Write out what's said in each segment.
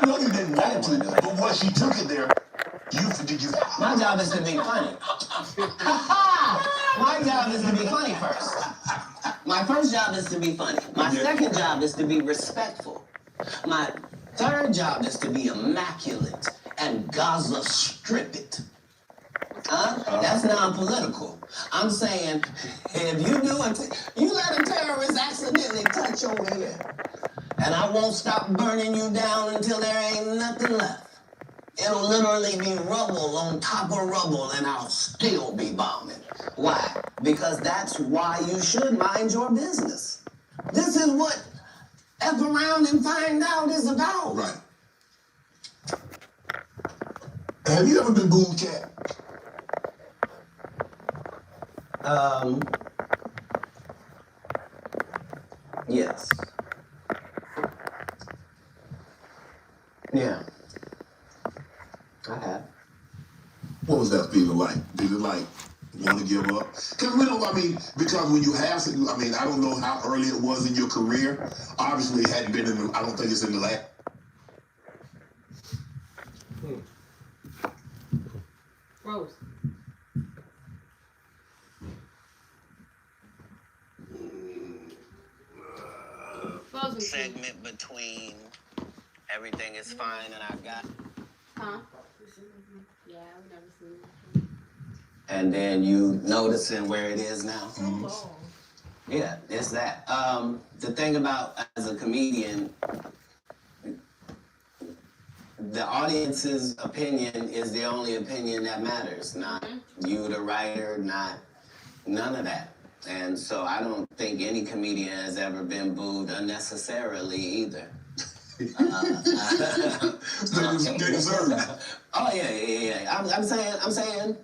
know you didn't want to, but once she took it there, you. My job is to be funny. My job is to be funny first. My first job is to be funny. My second job is to be respectful. My third job is to be immaculate and Gaza strip it. That's non-political. I'm saying, if you do it, you let a terrorist accidentally touch your ear, and I won't stop burning you down until there ain't nothing left. It'll literally be rubble on top of rubble, and I'll still be bombing. Why? Because that's why you should mind your business. This is what F around and find out is about. Right. Have you ever been booed, Katt? Yes. Yeah. I have. What was that feeling like? Did it like want to give up? Because we don't. I mean, because when you have, I mean, I don't know how early it was in your career. Obviously, it hadn't been in. I don't think it's in the last. Rose. Segment between everything is fine and I got. Huh? Yeah, I've never seen it. And then you noticing where it is now. So long. Yeah, it's that. The thing about as a comedian, the audience's opinion is the only opinion that matters, not you, the writer, not none of that. And so I don't think any comedian has ever been booed unnecessarily either. They deserve it. Oh yeah. I'm saying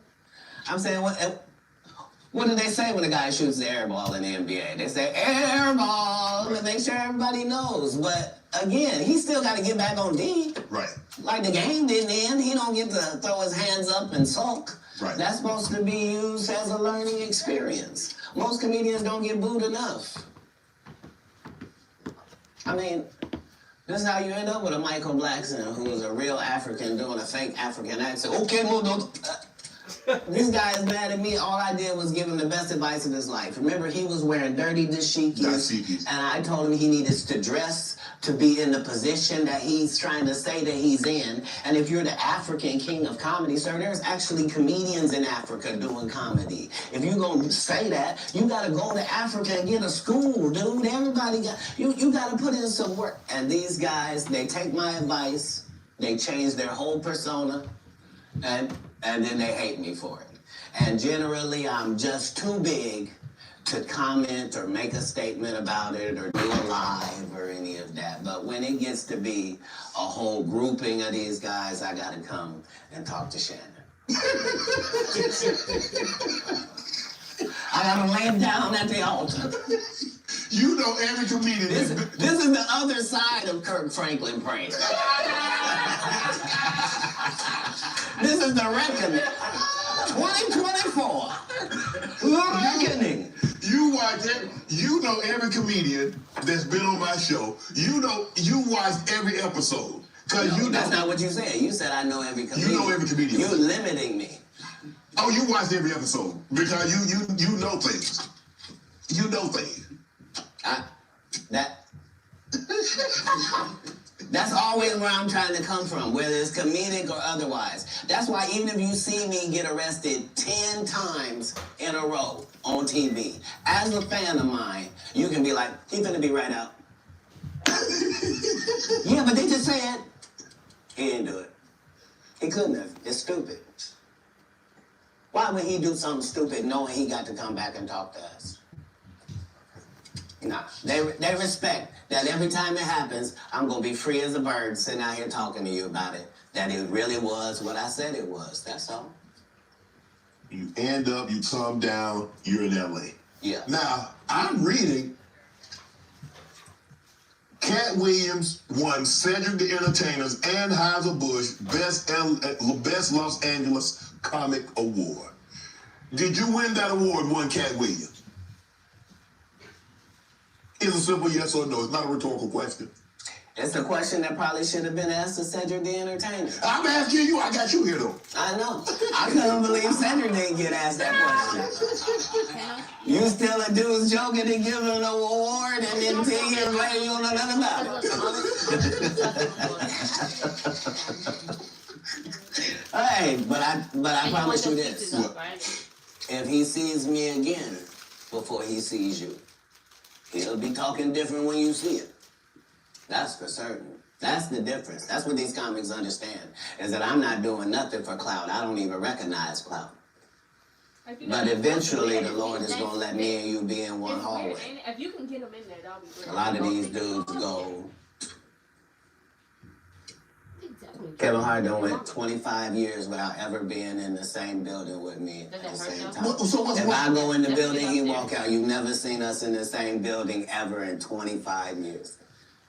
what do they say when a guy shoots the air ball in the NBA? They say air ball to make sure everybody knows. But again, he still got to get back on D. Right. Like the game didn't end. He don't get to throw his hands up and sulk. Right. That's supposed to be used as a learning experience. Most comedians don't get booed enough. I mean, this is how you end up with a Michael Blackson who is a real African doing a fake African accent. Okay, no. This guy is mad at me. All I did was give him the best advice of his life. Remember, he was wearing dirty dashikis, and I told him he needed to dress to be in the position that he's trying to say that he's in. And if you're the African king of comedy, sir, there's actually comedians in Africa doing comedy. If you're going to say that, you got to go to Africa and get a school, dude. Everybody got, you got to put in some work. And these guys, they take my advice, they change their whole persona, and then they hate me for it. And generally, I'm just too big to comment or make a statement about it or do a live or any of that. But when it gets to be a whole grouping of these guys, I gotta come and talk to Shannon. I gotta lay him down at the altar. You know every comedian. This is the other side of Kirk Franklin praying. This is the reckoning. 2024. The reckoning. You watch it. You know every comedian that's been on my show. You watch every episode. That's not what you said. You said I know every comedian. You know every comedian. You're limiting me. Oh, you watched every episode because you know things. You know things. That's always where I'm trying to come from, whether it's comedic or otherwise. That's why even if you see me get arrested 10 times in a row on TV, as a fan of mine, you can be like, he finna be right out. Yeah, but they just said, he didn't do it. He couldn't have. It's stupid. Why would he do something stupid knowing he got to come back and talk to us? Nah, they respect that every time it happens, I'm going to be free as a bird sitting out here talking to you about it, that it really was what I said it was. That's all. You end up, you come down, you're in L.A. Yeah. Now, I'm reading Katt Williams won Cedric the Entertainer's Anheuser-Busch Best Los Angeles Comic Award. Did you win that award, won Katt Williams? It's a simple yes or no. It's not a rhetorical question. It's a question that probably should have been asked to Cedric the Entertainer. I'm asking you. I got you here though. I know. I couldn't believe Cedric didn't get asked that question. You still a dude's joking and giving an award, and then 10 years later you don't know nothing about it. Hey, but I promise you this. If he sees me again before he sees you, he'll be talking different when you see it. That's for certain. That's the difference. That's what these comics understand, is that I'm not doing nothing for clout. I don't even recognize clout. But eventually the Lord is going to let me and you be in one hallway. If you can get them in there, that'll be great. A lot of these dudes go... Kevin Hart done went 25 years without ever being in the same building with me at the same time. If I go in the building, he walk out. You've never seen us in the same building ever in 25 years.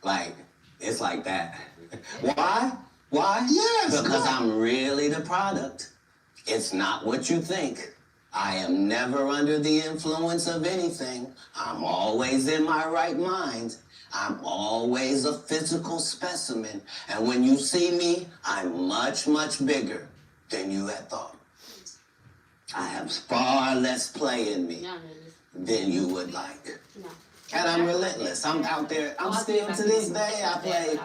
Like, it's like that. Why? Why? Yes. Because I'm really the product. It's not what you think. I am never under the influence of anything. I'm always in my right mind. I'm always a physical specimen. And when you see me, I'm much, much bigger than you had thought. I have far less play in me than you would like. And I'm relentless. I'm out there. I'm still, to this day, I play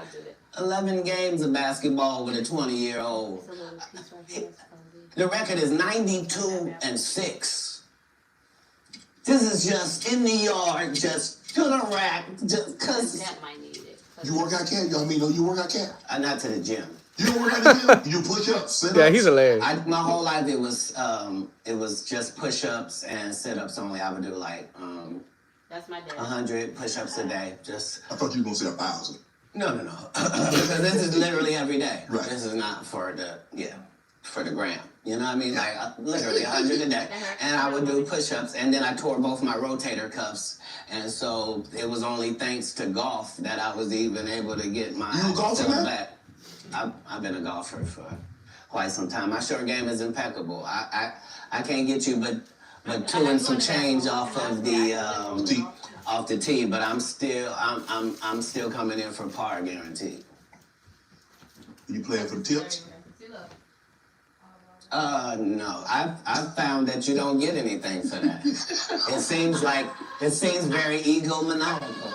11 games of basketball with a 20-year-old. The record is 92-6. This is just in the yard, just to the rack, just cause. That might need it. You work out, Katt? I mean, you work out, Katt? Not to the gym. You don't work out the gym? You push ups, sit ups? Yeah, he's hilarious. My whole life it was just push-ups and sit-ups only. I would do like That's my dad. 100 push-ups a day. Just. I thought you were gonna say 1,000. No. Because this is literally every day. Right. This is not for the gram. You know what I mean? Like, literally 100 a day. And I would do push-ups, and then I tore both my rotator cuffs. And so it was only thanks to golf that I was even able to get my golfer now? back. I've been a golfer for quite some time. My short game is impeccable. I can't get you but 2 and some change off of the tee, but I'm still coming in for par guaranteed. You playing for the tips? No. I've found that you don't get anything for that. It seems very egomaniacal.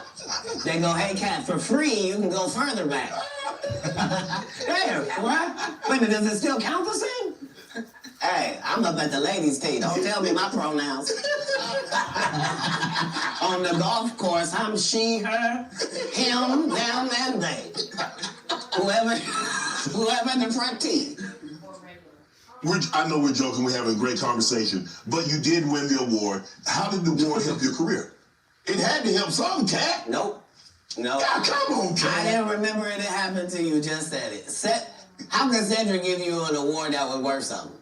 They go, hey, Katt, for free, you can go further back. Hey, what? Wait, does it still count the same? Hey, I'm up at the ladies' tee. Don't tell me my pronouns. On the golf course, I'm she, her, him, them, and they. Whoever the front tee. I know we're joking, we're having a great conversation, but you did win the award. How did the award help your career? It had to help some, Katt. Nope. God, come on, Katt. I didn't remember it happened to you, just said it. How can Cedric give you an award that was worth something?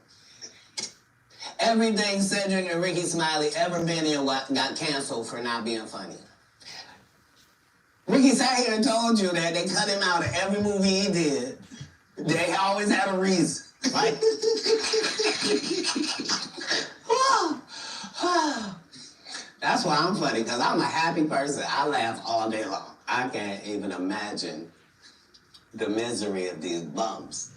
Everything Cedric and Ricky Smiley ever been in got canceled for not being funny. Ricky sat here and told you that they cut him out of every movie he did. They always had a reason. Like, that's why I'm funny, because I'm a happy person. I laugh all day long. I can't even imagine the misery of these bums.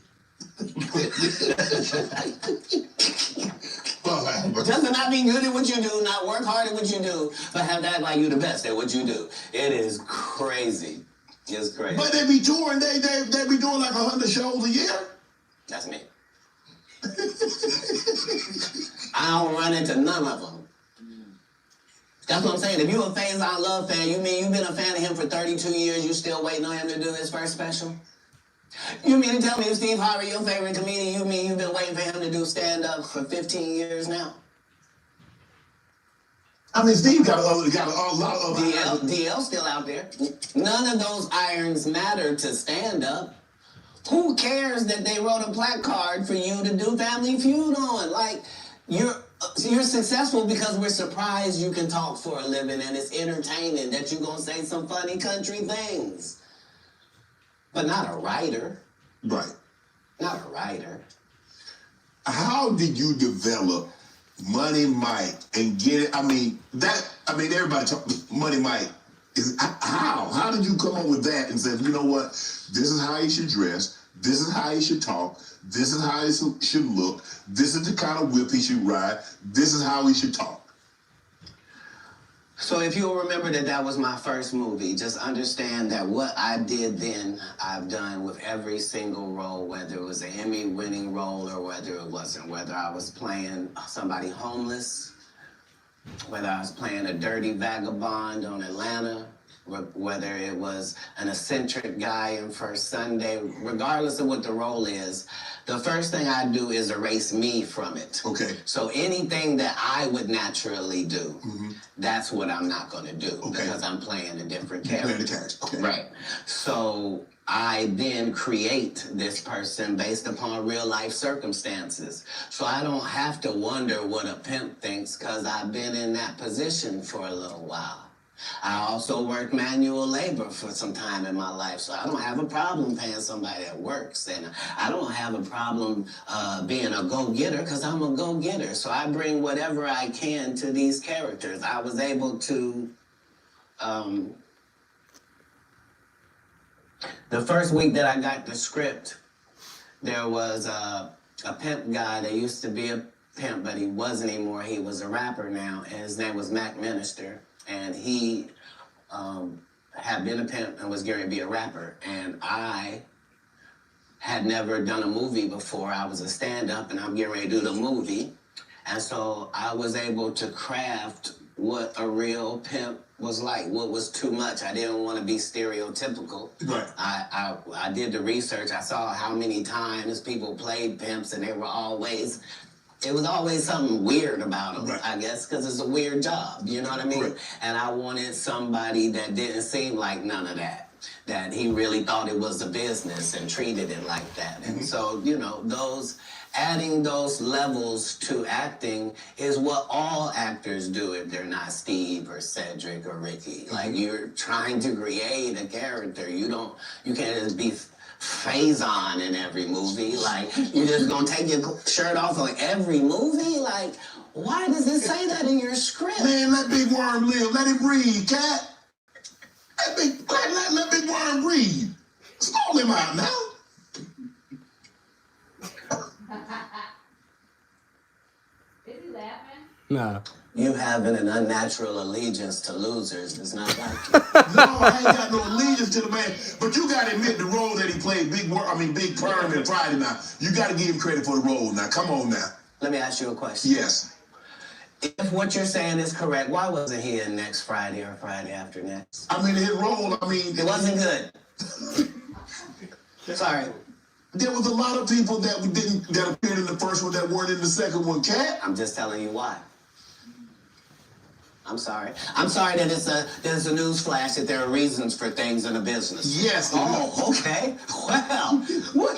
Just to not be good at what you do, not work hard at what you do, but have to act like you the best at what you do. It is crazy. It's crazy. But they be touring, they be doing like 100 shows a year. That's me. I don't run into none of them. That's what I'm saying. If you a Faison Love fan, you mean you've been a fan of him for 32 years, you still waiting on him to do his first special? You mean to tell me if Steve Harvey, your favorite comedian, you mean you've been waiting for him to do stand-up for 15 years now? I mean, Steve got a lot of... DL's still out there. None of those irons matter to stand-up. Who cares that they wrote a placard for you to do Family Feud on? Like, you're successful because we're surprised you can talk for a living and it's entertaining that you're going to say some funny country things. But not a writer. Right. Not a writer. How did you develop Money Mike and get it? I mean, everybody talk Money Mike. How did you come up with that and said, you know what, this is how he should dress, this is how he should talk, this is how he should look, this is the kind of whip he should ride, this is how he should talk? So if you'll remember that was my first movie, just understand that what I did then, I've done with every single role, whether it was an Emmy-winning role or whether it wasn't, whether I was playing somebody homeless, whether I was playing a dirty vagabond on Atlanta, whether it was an eccentric guy in First Sunday, regardless of what the role is, the first thing I do is erase me from it. Okay. So anything that I would naturally do, that's what I'm not going to do because I'm playing a different character. Playing the character. Okay. Right. So I then create this person based upon real life circumstances. So I don't have to wonder what a pimp thinks because I've been in that position for a little while. I also worked manual labor for some time in my life, so I don't have a problem paying somebody that works. And I don't have a problem being a go-getter because I'm a go-getter. So I bring whatever I can to these characters. I was able to... the first week that I got the script, there was a pimp guy that used to be a pimp, but he wasn't anymore. He was a rapper now, and his name was Mac Minister. And he had been a pimp and was going to be a rapper. And I had never done a movie before. I was a stand-up, and I'm getting ready to do the movie. And so I was able to craft what a real pimp was like, what was too much. I didn't want to be stereotypical. Right. I did the research. I saw how many times people played pimps, and they were always... It was always something weird about them, I guess, because it's a weird job, you know what I mean? Right. And I wanted somebody that didn't seem like none of that he really thought it was a business and treated it like that. And so, you know, adding those levels to acting is what all actors do if they're not Steve or Cedric or Ricky. Like, you're trying to create a character. You can't just be Faison in every movie. Like, you just gonna take your shirt off on every movie? Like, why does it say that in your script? Man, let Big Worm live. Let him breathe, Katt. Let Big Worm breathe. Stall him out now. Is he laughing? Nah. You having an unnatural allegiance to losers is not like you. No, I ain't got no allegiance to the man. But you gotta admit the role that he played, Big Perm in Friday now. You gotta give him credit for the role now. Come on now. Let me ask you a question. Yes. If what you're saying is correct, why wasn't he in next Friday or Friday after next? I mean, his role, it wasn't good. Sorry. There was a lot of people that appeared in the first one that weren't in the second one, Katt. I'm just telling you why. I'm sorry. I'm sorry that there's a news flash that there are reasons for things in a business. Yes. Oh, okay. Well,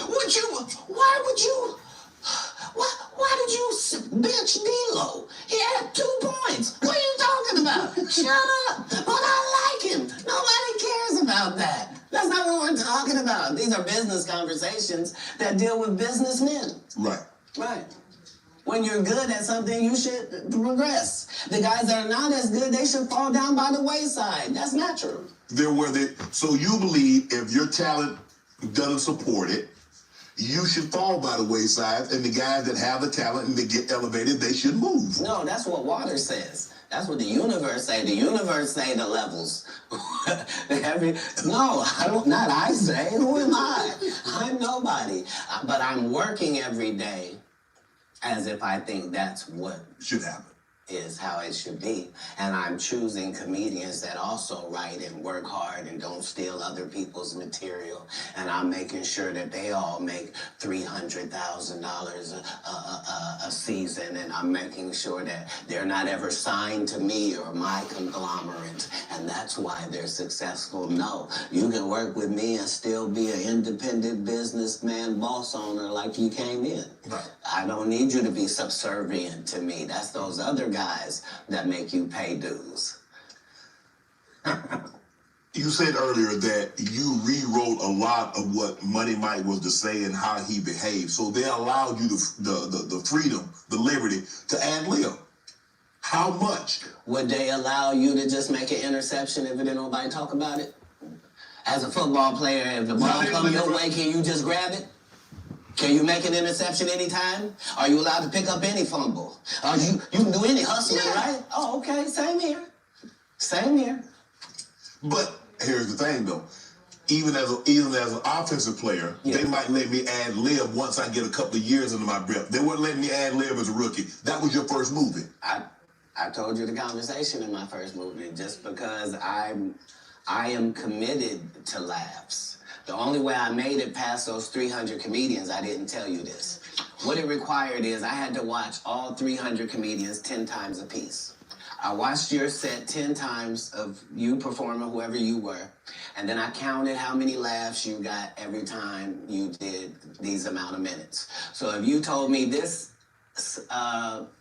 why did you bench D-Lo? He had 2 points. What are you talking about? Shut up. But I like him. Nobody cares about that. That's not what we're talking about. These are business conversations that deal with businessmen. Right. Right. When you're good at something, you should progress. The guys that are not as good, they should fall down by the wayside. That's natural. So you believe if your talent doesn't support it, you should fall by the wayside, and the guys that have the talent and they get elevated, they should move. No, that's what water says. That's what the universe say. The universe say the levels. No, not I say. Who am I? I'm nobody. But I'm working every day as if I think that's what should happen. Is how it should be. And I'm choosing comedians that also write and work hard and don't steal other people's material. And I'm making sure that they all make $300,000 a season. And I'm making sure that they're not ever signed to me or my conglomerate. And that's why they're successful. No, you can work with me and still be an independent businessman, boss owner like you came in. Right. I don't need you to be subservient to me. That's those other guys that make you pay dues. You said earlier that you rewrote a lot of what Money Mike was to say and how he behaved. So they allowed you the freedom, the liberty to ad lib. How much? Would they allow you to just make an interception if it didn't nobody talk about it? As a football player, if the ball comes your way, can you just grab it? Can you make an interception anytime? Are you allowed to pick up any fumble? You can do any hustling, right? Oh, okay, same here. Same here. But here's the thing, though. Even as an offensive player, they might let me ad lib once I get a couple of years under my belt. They wouldn't let me ad lib as a rookie. That was your first movie. I told you the conversation in my first movie. Just because I am committed to laughs. The only way I made it past those 300 comedians, I didn't tell you this. What it required is I had to watch all 300 comedians 10 times a piece. I watched your set 10 times of you performing, whoever you were, and then I counted how many laughs you got every time you did these amount of minutes. So if you told me this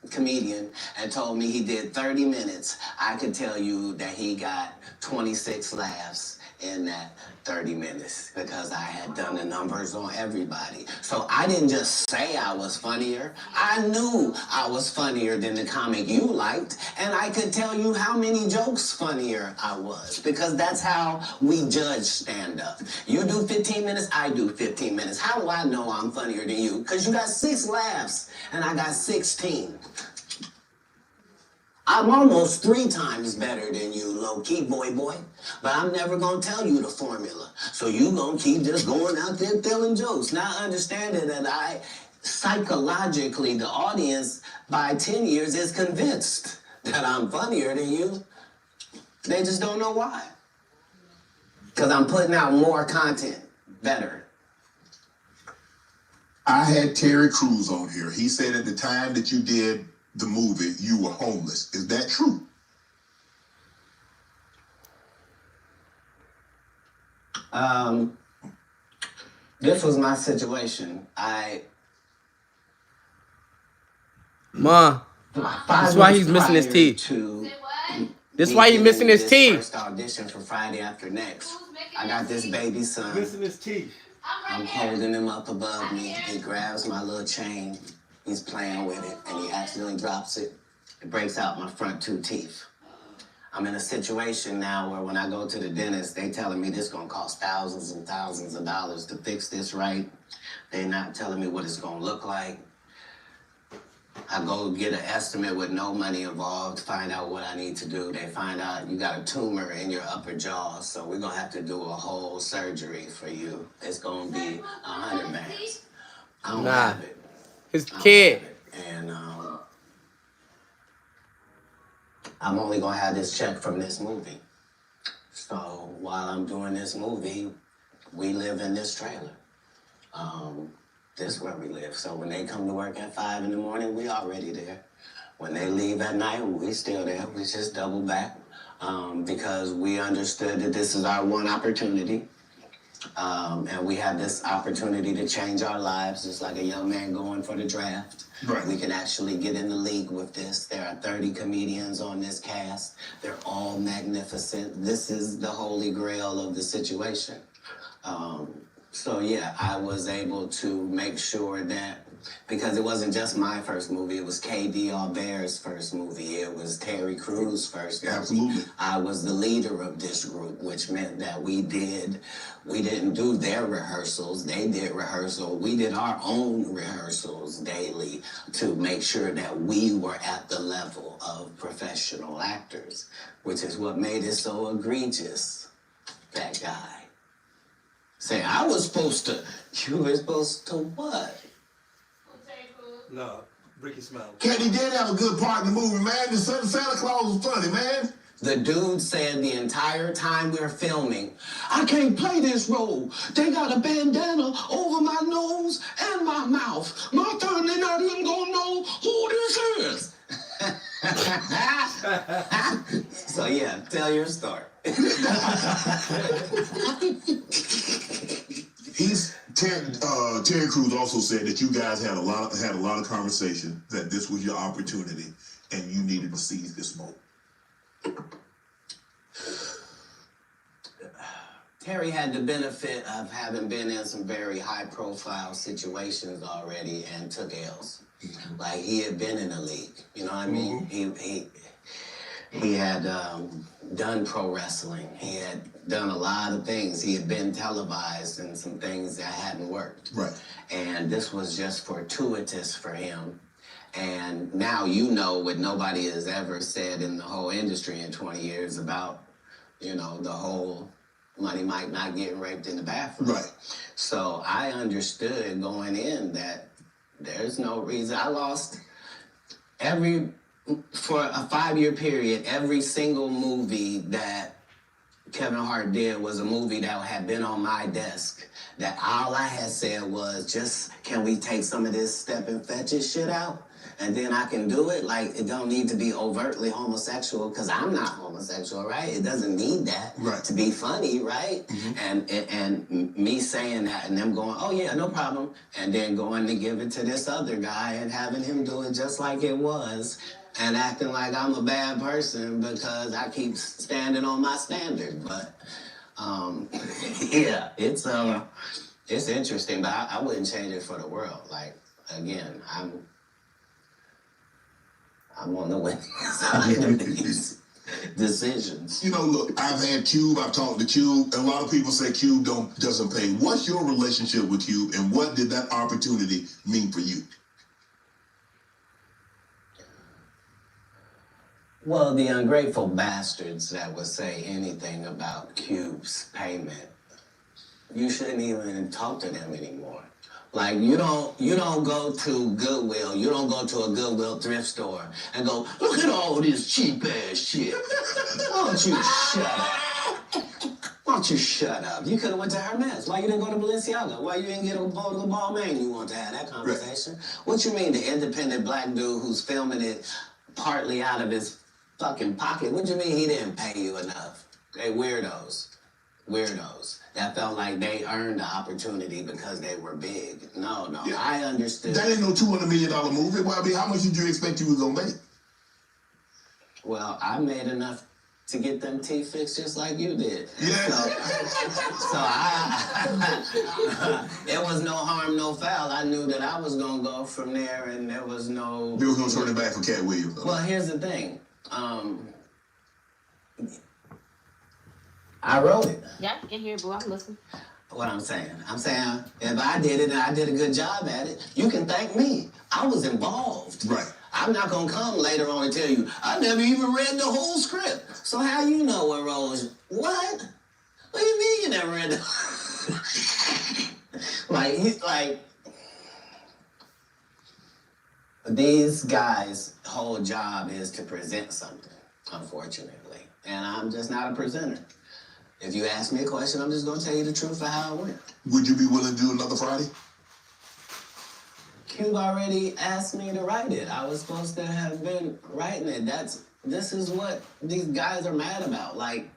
comedian and told me he did 30 minutes, I could tell you that he got 26 laughs in that 30 minutes because I had done the numbers on everybody. So I didn't just say I was funnier. I knew I was funnier than the comic you liked, and I could tell you how many jokes funnier I was because that's how we judge stand-up. You do 15 minutes, I do 15 minutes. How do I know I'm funnier than you? Because you got 6 laughs and I got 16. I'm almost 3 times better than you, low-key, boy. But I'm never going to tell you the formula. So you going to keep just going out there telling jokes. Now understanding that psychologically, the audience, by 10 years, is convinced that I'm funnier than you. They just don't know why. Because I'm putting out more content, better. I had Terry Crews on here. He said at the time that you did the movie, you were homeless. Is that true? This was my situation. Ma, that's why he's missing his teeth. That's why he's missing his teeth. First audition for Friday After Next. I got this baby son. Missing his teeth. I'm holding him up above me. He grabs my little chain. He's playing with it, and he accidentally drops it. It breaks out my front 2 teeth. I'm in a situation now where when I go to the dentist, they telling me this gonna cost thousands and thousands of dollars to fix this right. They not telling me what it's gonna look like. I go get an estimate with no money involved, find out what I need to do. They find out you got a tumor in your upper jaw, so we're gonna have to do a whole surgery for you. It's gonna be 100 bands. I don't have it. His kid. And I'm only gonna have this check from this movie. So while I'm doing this movie, we live in this trailer. This is where we live. So when they come to work at 5 in the morning, we already there. When they leave at night, we still there. We just double back because we understood that this is our one opportunity. And we have this opportunity to change our lives, just like a young man going for the draft. Right. We can actually get in the league with this. There are 30 comedians on this cast. They're all magnificent. This is the holy grail of the situation. So yeah, I was able to make sure that, because it wasn't just my first movie, it was KD Albert's first movie, it was Terry Crews' first movie. Absolutely. I was the leader of this group, which meant that we didn't do their rehearsals, they did rehearsal, we did our own rehearsals daily to make sure that we were at the level of professional actors, which is what made it so egregious, that guy. Say, I was supposed to, you were supposed to what? No, Ricky Smile. Katt, he did have a good part in the movie, man. The Santa Claus was funny, man. The dude said the entire time we were filming, I can't play this role. They got a bandana over my nose and my mouth. My turn, they're not even gonna know who this is. So yeah, tell your story. Terry Crews also said that you guys had a lot of conversation, that this was your opportunity and you needed to seize this moment. Terry had the benefit of having been in some very high-profile situations already and took L's. Like, he had been in the league, you know what I mean? He had done pro wrestling. He had done a lot of things. He had been televised and some things that hadn't worked. Right. And this was just fortuitous for him. And now you know what nobody has ever said in the whole industry in 20 years about, you know, the whole Money Mike not getting raped in the bathroom. Right. So I understood going in that there's no reason. I lost for a 5-year period, every single movie that Kevin Hart did was a movie that had been on my desk. That all I had said was, just, can we take some of this step and fetches shit out? And then I can do it. Like, it don't need to be overtly homosexual, because I'm not homosexual, right? It doesn't need that to be funny, right? And me saying that and them going, oh yeah, no problem. And then going to give it to this other guy and having him do it just like it was. And acting like I'm a bad person because I keep standing on my standard. But, yeah, it's interesting, but I wouldn't change it for the world. Like, again, I'm on the winning side of these decisions. You know, look, I've had Cube, I've talked to Cube, and a lot of people say Cube doesn't pay. What's your relationship with Cube, and what did that opportunity mean for you? Well, the ungrateful bastards that would say anything about Cube's payment, you shouldn't even talk to them anymore. Like, you don't go to Goodwill, you don't go to a Goodwill thrift store and go, look at all this cheap ass shit. Why don't you shut up? Why don't you shut up? You could have went to Hermes. Why you didn't go to Balenciaga? Why you didn't get a bowl of Balmain? You want to have that conversation? What you mean, the independent black dude who's filming it partly out of his fucking pocket? What you mean he didn't pay you enough? They weirdos. That felt like they earned the opportunity because they were big. No, yeah. I understood. That ain't no $200 million movie. Well, I mean, how much did you expect you was gonna make? Well, I made enough to get them teeth fixed just like you did. Yeah. So it was no harm, no foul. I knew that I was gonna go from there, and there was no. They was gonna turn it back for Katt Williams. Well, here's the thing. I wrote it. Yeah, I can hear it, boo. I'm listening. What I'm saying, if I did it and I did a good job at it, you can thank me. I was involved. Right. I'm not gonna come later on and tell you, I never even read the whole script. So how you know what roles? What? What do you mean you never read the like these guys' whole job is to present something, unfortunately. And I'm just not a presenter. If you ask me a question, I'm just going to tell you the truth of how it went. Would you be willing to do another Friday? Cube already asked me to write it. I was supposed to have been writing it. This is what these guys are mad about. Like,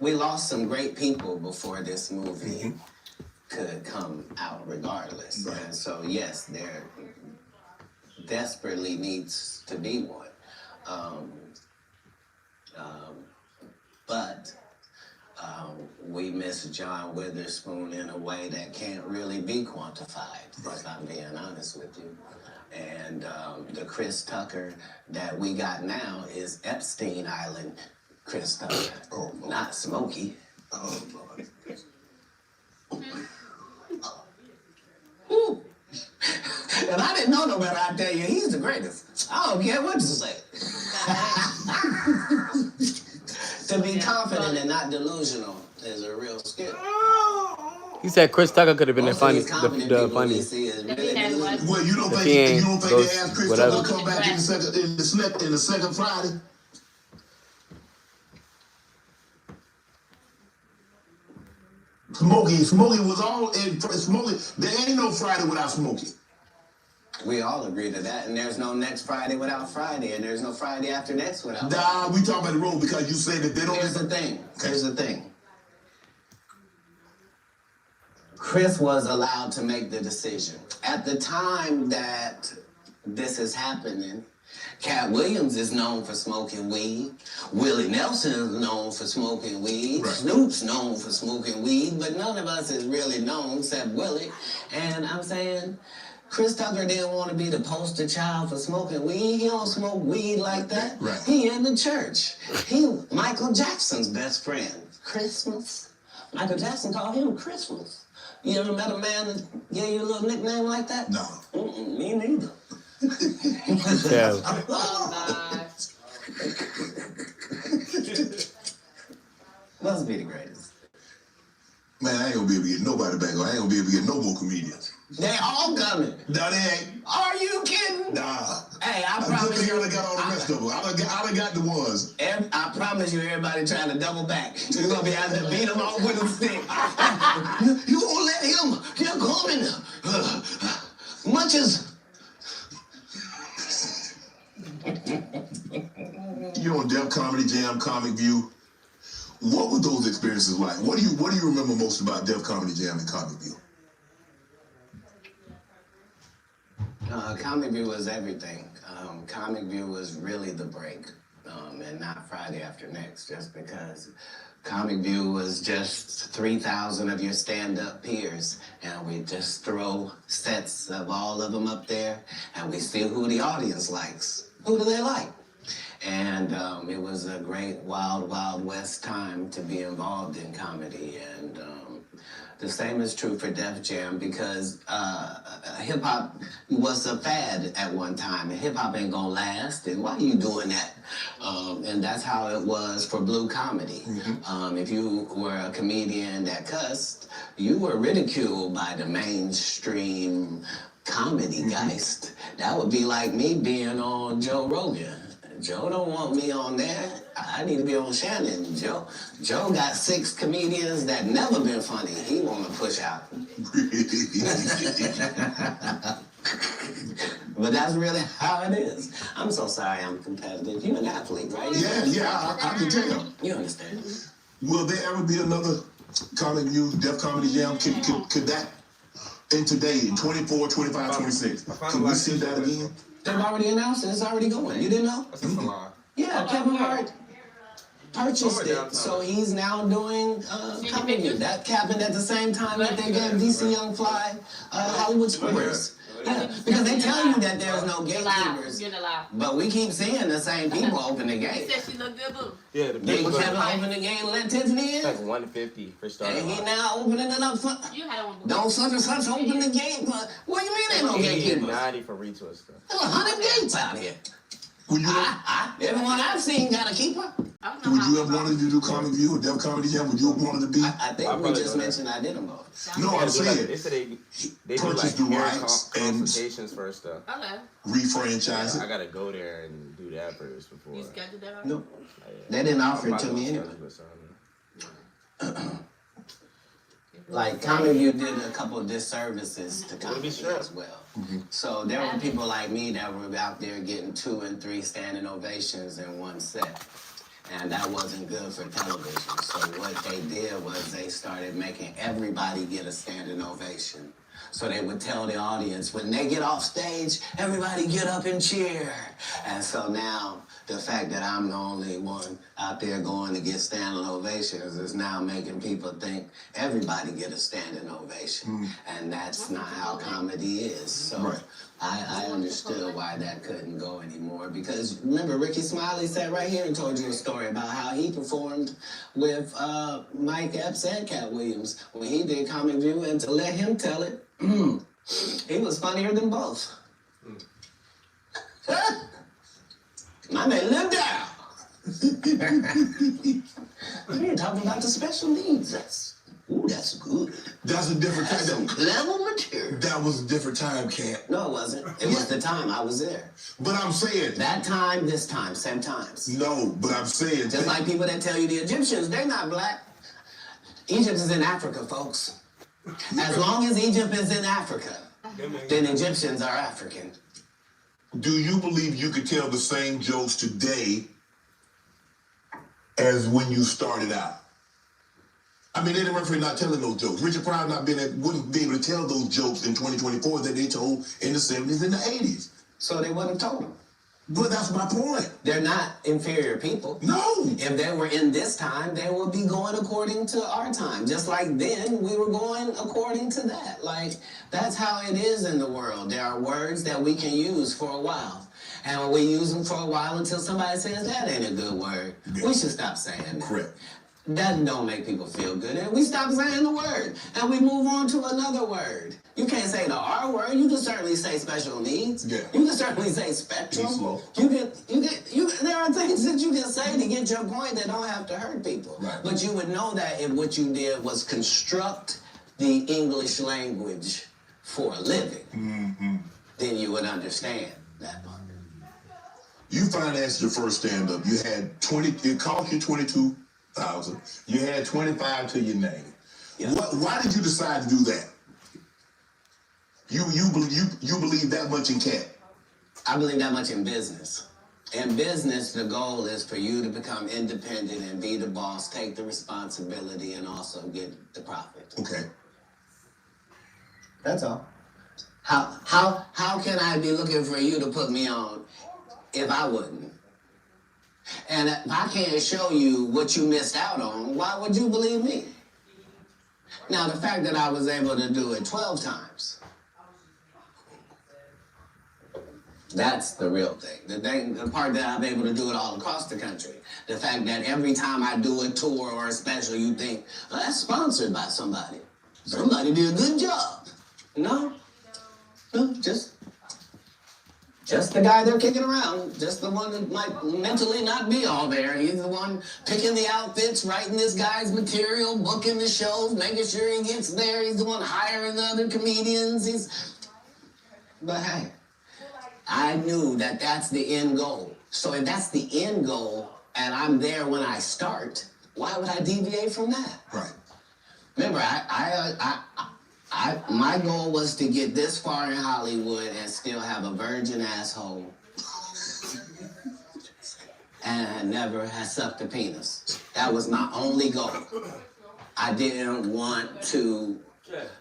we lost some great people before this movie could come out regardless. Right. And so, yes, there desperately needs to be one. But we miss John Witherspoon in a way that can't really be quantified, if I'm being honest with you. And the Chris Tucker that we got now is Epstein Island Chris Tucker, not Smokey. Oh, Lord. Ooh. If I didn't know no better, I'd tell you he's the greatest. I don't care what you say. To be confident and not delusional is a real skill. He said Chris Tucker could have been the funniest. Well, you don't think they asked Chris Tucker to come back in the second Friday? Smokey was all in. Smokey, there ain't no Friday without Smokey. We all agree to that, and there's no next Friday without Friday, and there's no Friday after next without Friday. Nah, we talking about the road because you say that they don't. Here's the thing. Chris was allowed to make the decision. At the time that this is happening, Katt Williams is known for smoking weed. Willie Nelson is known for smoking weed. Right. Snoop's known for smoking weed, but none of us is really known except Willie. And I'm saying, Chris Tucker didn't want to be the poster child for smoking weed. He don't smoke weed like that. Right. He in the church. He Michael Jackson's best friend. Christmas. Michael Jackson called him Christmas. You ever met a man that gave you a little nickname like that? No. Me neither. Yeah. Oh, God. Must be the greatest. Man, I ain't gonna be able to get nobody back on. I ain't gonna be able to get no more comedians. They all coming. No, they ain't. Are you kidding? Nah. Hey, I I'm promise good you. I got all the rest of them. I done got the ones. I promise you, everybody trying to double back. You're gonna be having to beat them off with a stick. You won't let him. You're coming. Much as. You on Def Comedy Jam, Comic View. What were those experiences like? What do you remember most about Def Comedy Jam and Comic View? Comic View was everything. Comic View was really the break, and not Friday After Next, just because Comic View was just 3,000 of your stand-up peers, and we just throw sets of all of them up there, and we see who the audience likes. Who do they like? And it was a great wild, wild west time to be involved in comedy. And the same is true for Def Jam, because hip-hop was a fad at one time, and hip-hop ain't gonna last, and why are you doing that? And that's how it was for blue comedy. Mm-hmm. If you were a comedian that cussed, you were ridiculed by the mainstream comedy geist. That would be like me being on Joe Rogan. Joe don't want me on there. I need to be on Shannon. Joe got 6 comedians that never been funny. He want to push out. But that's really how it is. I'm so sorry I'm competitive. You're an athlete, right? Yeah, I can tell. You understand. Will there ever be another Comic View, Def Comedy Jam? Could that, in today, in 24, 25, 26, could we see that again? They've already announced it. It's already going. You didn't know? That's a salon. Yeah, Kevin Hart purchased it, so he's now doing Comic View. That happened at the same time that they gave DC Young Fly Hollywood Squares. Yeah, because they tell you that there's no gatekeepers, but we keep seeing the same people open the gate. You said she looked good, boo. Yeah, the Did big one. Kevin open the gate and let Tiffany It's in? like 150 for starting. And he now opening it up for... You had one, boo. Don't such and such open the gate, but what do you mean ain't no gatekeepers? 90 for retwist stuff. There's 100 gates out here. Would you, Everyone I've seen got a keeper. would you have wanted to do Comic View or Def Comedy Jam? Would you have wanted to be? I think we probably just go there. mentioned I did them both. No, I'm saying They said they do purchase like the hair rights and consultations first stuff. Okay. refranchise I it. gotta go there and do that first before. You scheduled that already? No, they didn't offer it to me anyway. Like, Comic View did a couple of disservices to comedy as well. So there were people like me that were out there getting 2 and 3 standing ovations in one set. And that wasn't good for television. So what they did was they started making everybody get a standing ovation. So they would tell the audience, when they get off stage, everybody get up and cheer. And so now, the fact that I'm the only one out there going to get standing ovations is now making people think everybody get a standing ovation. And that's not how comedy is. So Right. I understood why that couldn't go anymore. Because remember, Ricky Smiley sat right here and told you a story about how he performed with Mike Epps and Katt Williams when he did Comic View, and to let him tell it, he was funnier than both. My man lived down. We ain't talking about the special needs. That's good. That's a different That's some time. clever material. That was a different time, Katt. No, it wasn't. It was the time I was there. But I'm saying, That time, this time, same times. no, but I'm saying, Just like people that tell you the Egyptians, they're not black. Egypt is in Africa, folks. As long as Egypt is in Africa, then Egyptians are African. do you believe you could tell the same jokes today as when you started out? I mean, Eddie Murphy not telling those jokes. Richard Pryor wouldn't be able to tell those jokes in 2024 that they told in the 70s and the 80s. So they wouldn't have told them. But that's my point. They're not inferior people. No. If they were in this time, they would be going according to our time. Just like then, we were going according to that. Like, that's how it is in the world. There are words that we can use for a while. And we use them for a while until somebody says that ain't a good word. Yeah. We should stop saying that. Correct. That don't make people feel good. And we stop saying the word. And we move on to another word. You can't say the R word. You can certainly say special needs. Yeah. You can certainly say spectrum. Slow. There are things that you can say to get your point that don't have to hurt people. Right. But you would know that if what you did was construct the English language for a living, then you would understand that part. You financed your first stand-up. You had 20. It cost you 22,000. You had 25 to your name. Yeah. Why did you decide to do that? You believe that much in Katt? I believe that much in business. In business, the goal is for you to become independent and be the boss, take the responsibility, and also get the profit. Okay. That's all. How can I be looking for you to put me on if I wouldn't? And if I can't show you what you missed out on, why would you believe me? Now, the fact that I was able to do it 12 times, that's the real thing. The part that I'm able to do it all across the country. The fact that every time I do a tour or a special, you think, oh, that's sponsored by somebody. Somebody did a good job. No, just the guy they're kicking around. Just the one that might mentally not be all there. He's the one picking the outfits, writing this guy's material, booking the shows, making sure he gets there. He's the one hiring the other comedians. But hey, I knew that that's the end goal. So if that's the end goal and I'm there when I start, why would I deviate from that? Right. Remember, my goal was to get this far in Hollywood and still have a virgin asshole and never have sucked a penis. That was my only goal. I didn't want to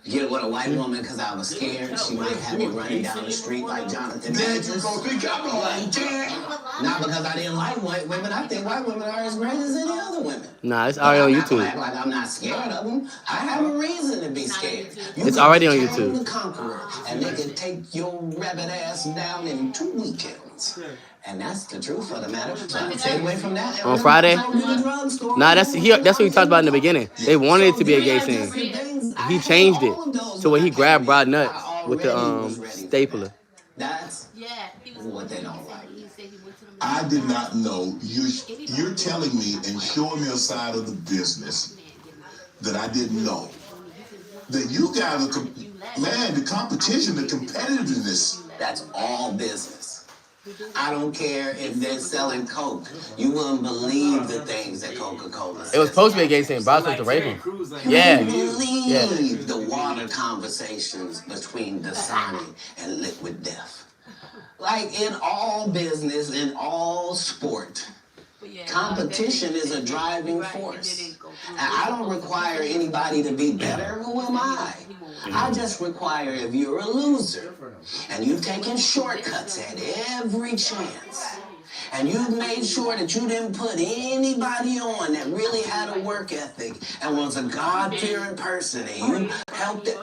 get with a white woman because I was scared she might have me running down the street like Jonathan Majors. Not because I didn't like white women. I think white women are as great as any other women. Nah, it's already on YouTube. Act like I'm not scared of them. I have a reason to be scared. It's already on YouTube. The Conqueror, and they can take your rabbit ass down in 2 weekends. And that's the truth of the matter. So I stayed away from that. On Friday? Nah, that's what we talked about in the beginning. They wanted it to be a gay scene. He changed it to where he grabbed Broad nuts with the stapler. That's what they don't like. I did not know. You're telling me and showing me a side of the business that I didn't know. That you guys are, man, the competition, the competitiveness. That's all business. I don't care if they're selling Coke. You wouldn't believe the things that Coca-Cola says. It was supposed to be a gay scene. Broad supposed to rape him. Yeah. You believe the water conversations between Dasani and Liquid Death. Like in all business, in all sport, competition is a driving force. And I don't require anybody to be better. Who am I? I just require if you're a loser and you've taken shortcuts at every chance and you've made sure that you didn't put anybody on that really had a work ethic and was a God-fearing person and you helped it.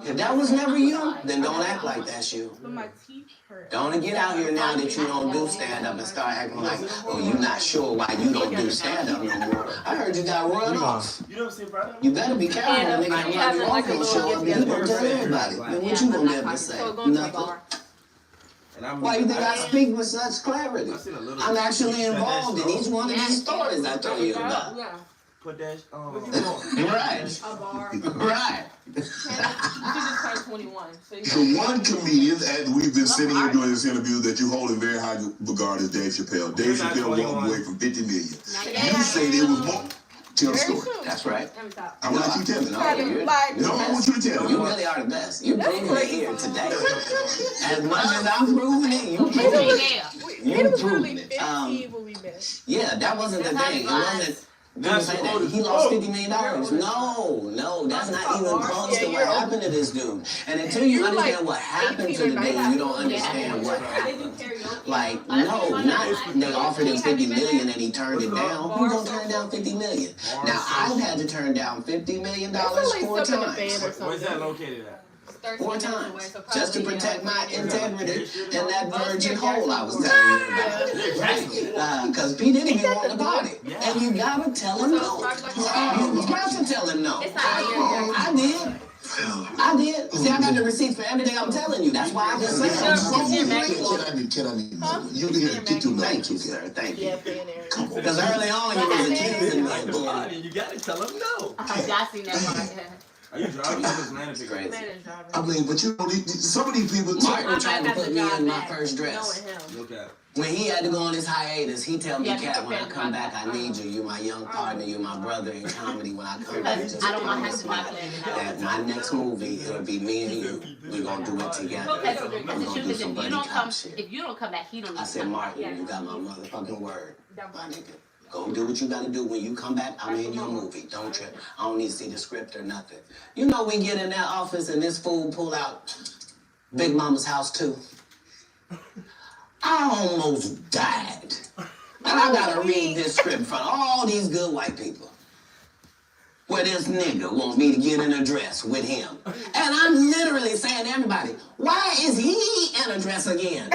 If that was never you, then don't act like that's you. Don't get out here now that you don't do stand-up and start acting like, oh, you're not sure why you don't do stand-up no more. I heard you got run off. You better be careful when they got run you off and show up and you don't tell everybody. Then what you gonna be able to say? Nothing. Why you think I speak with such clarity? I'm actually involved in each one of these stories I told you about. Put that Right. Right. You just turned 21. So The one comedian, and we've been sitting here doing this interview that you hold in very high regard is Dave Chappelle. Dave Chappelle walked away from 50 million. You say there was more. Tell the story. That's right. I want to keep telling. No, I want you to tell. You really are the best. You're proving it here today. As much as I'm proving it, you proving it. You're proving it. Yeah, that wasn't the thing. It wasn't. People say that. He lost $50 million. No, that's not even close to what happened to this dude. And until you understand what happened to the dude, you don't understand what happened. Like, no, not they offered him $50 million and he turned it down. Who's gonna turn down $50 million? Now I've had to turn down $50 million 4 times. Where's that located at? 4 times, just to protect my integrity in that virgin hole I was telling you about. Right? Because P didn't even want to party. And you gotta tell him no. You got to tell him no. I did. See, I got the receipts for everything I'm telling you. That's why I just said Can I need you here? Thank you, sir. Thank you. Because early on you was accusing me. You gotta tell him no. I seen that part. Are you driving? This man is Crazy. I mean, but you know, some of these people. Martin tried to put me in my first dress. Look at. When he had to go on his hiatus, he tell me, Katt, when I come back, I need you. You my young partner. You my brother in comedy. When I come back, just I don't want to have promise that my next movie, it'll be me and you. We're going to do it together. We're going to do some buddy cop shit. If you don't come back, he don't. I said, Martin, you got my motherfucking word. My nigga. Go do what you gotta do. When you come back, I'm in your movie. Don't trip. I don't need to see the script or nothing. You know, we get in that office and this fool pull out Big Mama's House 2. I almost died. And I gotta read this script in front of all these good white people. Where this nigga want me to get in a dress with him. And I'm literally saying to everybody, why is he in a dress again?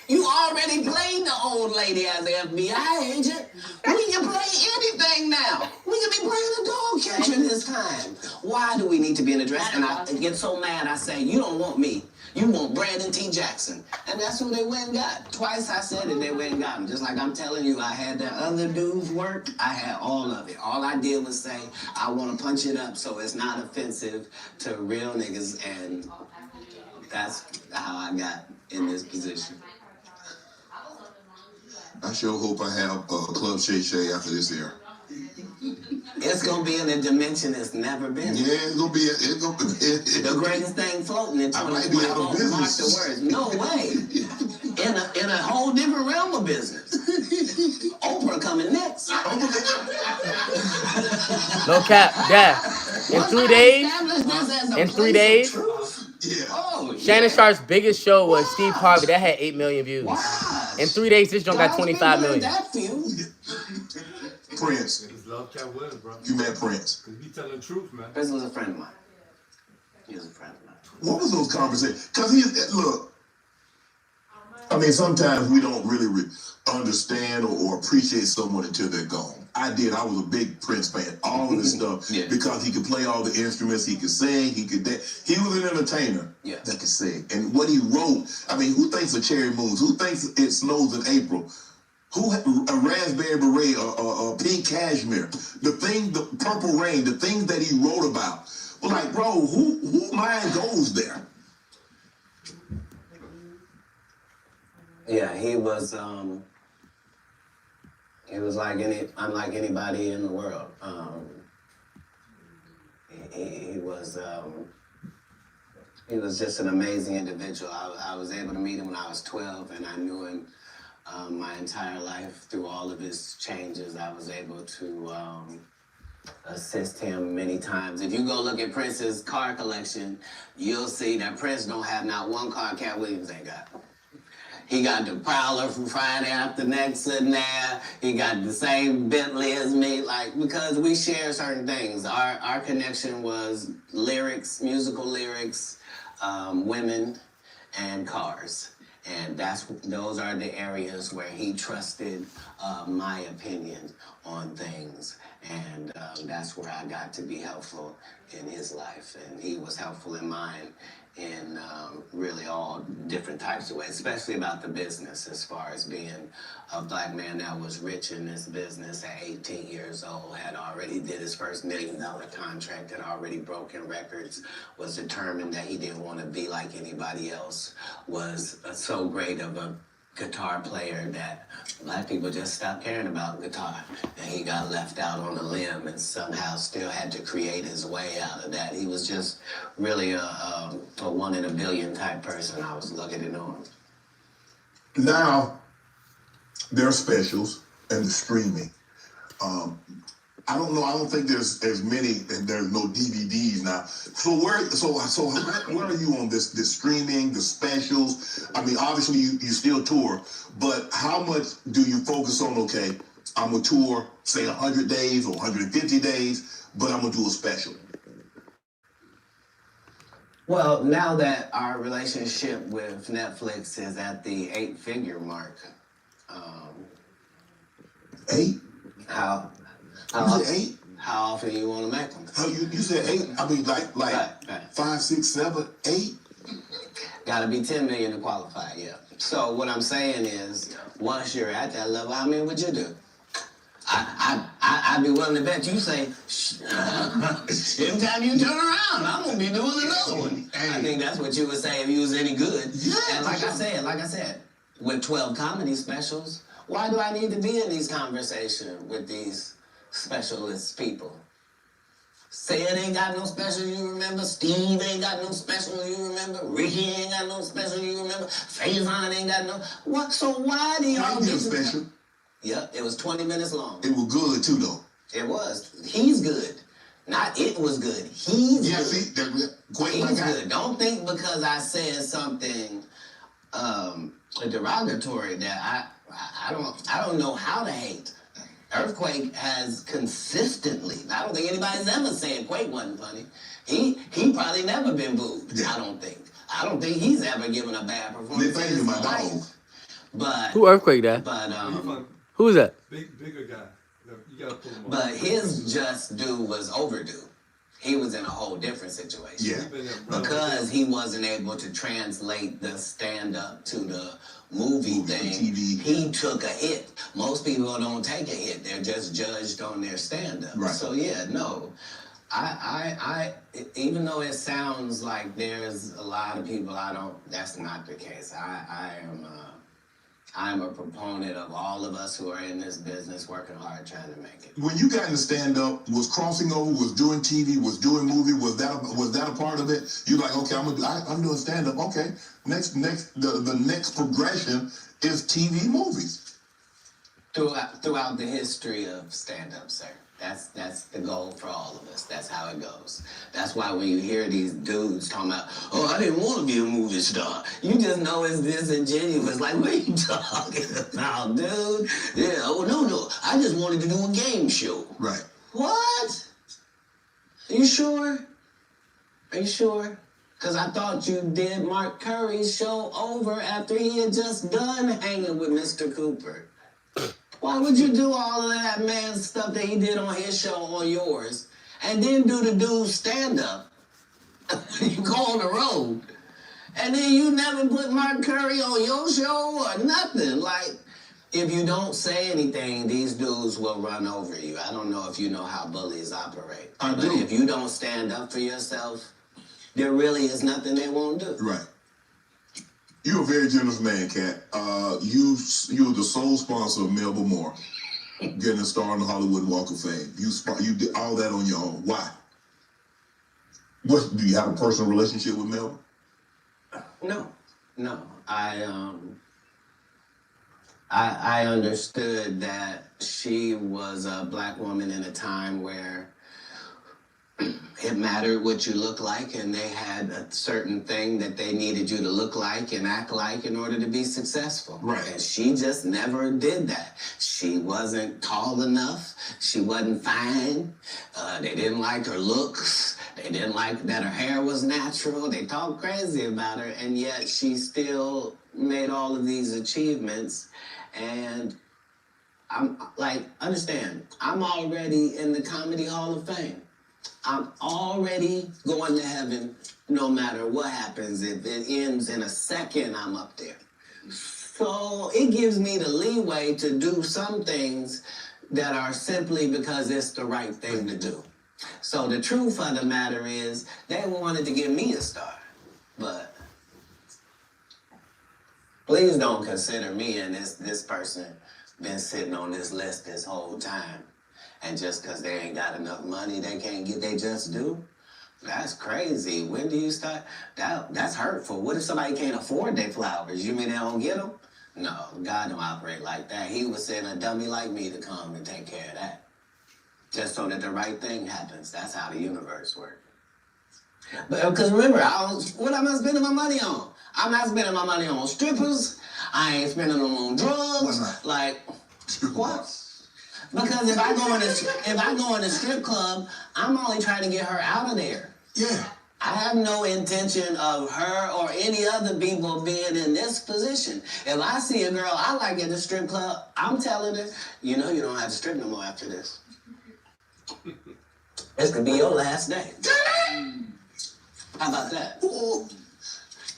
You already played the old lady as the FBI agent. We can play anything now. We can be playing a dog catcher this time. Why do we need to be in a dress? And I get so mad, I say, you don't want me. You want Brandon T. Jackson. And that's who they went and got. Twice I said it, they went and got him. Just like I'm telling you, I had that other dude's work. I had all of it. All I did was say, I want to punch it up so it's not offensive to real niggas. And that's how I got in this position. I sure hope I have Club Shay Shay after this year. It's gonna be in a dimension it's never been. Yeah, it's gonna be. The greatest thing floating in 2020. Mark the words. No way. In a whole different realm of business. Oprah coming next. No cap, Dad. In 3 days. Yeah. Oh, Shannon Sharp's biggest show was Steve Harvey. That had 8 million views. Wow. In 3 days, this joint got 25 million. That few. Prince. It's love Cat Williams, bro. You met Prince. Cause he telling the truth, man. Prince was a friend of mine. He was a friend of mine. What was those conversations? Because look, I mean, sometimes we don't really understand or appreciate someone until they're gone. I did. I was a big Prince fan. All of this stuff. Yeah. Because he could play all the instruments. He could sing. He could dance. He was an entertainer that could sing. And what he wrote, I mean, who thinks of Cherry Moons? Who thinks it snows in April? Who a raspberry beret or pink cashmere? The purple rain, the things that he wrote about. Well, like, bro, who mind goes there? Yeah, he was like unlike anybody in the world. He was just an amazing individual. I was able to meet him when I was 12, and I knew him my entire life through all of his changes. I was able to assist him many times. If you go look at Prince's car collection, you'll see that Prince don't have not one car Katt Williams ain't got. He got the Prowler from Friday After Next sitting there. He got the same Bentley as me, like, because we share certain things. Our connection was lyrics, musical lyrics, women, and cars. And those are the areas where he trusted my opinion on things. And that's where I got to be helpful in his life. And he was helpful in mine in really all different types of ways, especially about the business, as far as being a black man that was rich in this business at 18 years old, had already did his first $1 million contract, had already broken records, was determined that he didn't want to be like anybody else, was so great of a guitar player that black people just stopped caring about guitar, and he got left out on a limb and somehow still had to create his way out of that. He was just really a 1 in a billion type person. I was looking at him. Now, there are specials and the streaming. I I don't know. I don't think there's as many. There's no DVDs now. So where are you on this streaming, the specials? I mean, obviously you still tour, but how much do you focus on? Okay, I'm gonna tour, say 100 days or 150 days, but I'm gonna do a special. Well, now that our relationship with Netflix is at the 8-figure mark, 8? how You said 8? how often you want to make them? How you said 8? I mean, like Right. 5, 6, 7, 8. Got to be 10 million to qualify, yeah. So what I'm saying is, once you're at that level, how many would you do? I'd be willing to bet you say, every time you turn around, I'm gonna be doing another one. I think that's what you would say if you was any good. Yeah. And like I said, with 12 comedy specials, why do I need to be in these conversations with these specialist people? Sid ain't got no special you remember. Steve ain't got no special you remember. Ricky ain't got no special you remember. Faison ain't got no. What? So why do y'all Quake get did a special. Yep, it was 20 minutes long. It was good too, though. It was. He's good. Not it was good. He's Yeah, good. see, Quake He's like that. good. Don't think because I said something derogatory that I don't know how to hate. Earthquake has consistently. I don't think anybody's ever said Quake wasn't funny. He probably never been booed. Yeah. I don't think he's ever given a bad performance. They in think his my life. dog. But Who Earthquake that? Who is that? Bigger guy. You gotta pull him up. But his just due was overdue. He was in a whole different situation. Yeah. Because he wasn't able to translate the stand-up to the movie thing. TV. He took a hit. Most people don't take a hit. They're just judged on their stand-up. Right. So yeah, no. I even though it sounds like there's a lot of people that's not the case. I'm a proponent of all of us who are in this business working hard trying to make it. When you got into stand-up, was crossing over, was doing TV, was doing movie, was that a part of it? You like, okay, I'm doing stand-up. Okay, the next progression is TV movies. Throughout the history of stand-up, sir. That's the goal for all of us. That's how it goes. That's why when you hear these dudes talking about, oh, I didn't want to be a movie star. You just know it's disingenuous. Like, what are you talking about, dude? Yeah, oh, no. I just wanted to do a game show. Right. What? Are you sure? Because I thought you did Mark Curry's show over after he had just done hanging with Mr. Cooper. Why would you do all of that man's stuff that he did on his show on yours and then do the dude's stand-up? You go on the road. And then you never put Mark Curry on your show or nothing. Like, if you don't say anything, these dudes will run over you. I don't know if you know how bullies operate. I but do. If you don't stand up for yourself, there really is nothing they won't do. Right. You're a very generous man, Katt. You're the sole sponsor of Melba Moore getting a star on the Hollywood Walk of Fame. You did all that on your own. Why? Do you have a personal relationship with Melba? No. I understood that she was a black woman in a time where it mattered what you look like, and they had a certain thing that they needed you to look like and act like in order to be successful. Right. And she just never did that. She wasn't tall enough. She wasn't fine. They didn't like her looks. They didn't like that her hair was natural. They talked crazy about her, and yet she still made all of these achievements. And I'm like, understand, I'm already in the Comedy Hall of Fame. I'm already going to heaven no matter what happens. If it ends in a second, I'm up there. So it gives me the leeway to do some things that are simply because it's the right thing to do. So the truth of the matter is, they wanted to give me a star. But please don't consider me and this person been sitting on this list this whole time. And just because they ain't got enough money, they can't get they just due? That's crazy. When do you start? That's hurtful. What if somebody can't afford their flowers? You mean they don't get them? No, God don't operate like that. He would send a dummy like me to come and take care of that. just so that the right thing happens. That's how the universe works. But because remember, what am I spending my money on? I'm not spending my money on strippers. I ain't spending them on drugs. Why not? Like, Stripper what? bar. Because if I go in a strip club, I'm only trying to get her out of there. Yeah. I have no intention of her or any other people being in this position. If I see a girl I like at the strip club, I'm telling her, you know you don't have to strip no more after this. This could be your last day. How about that?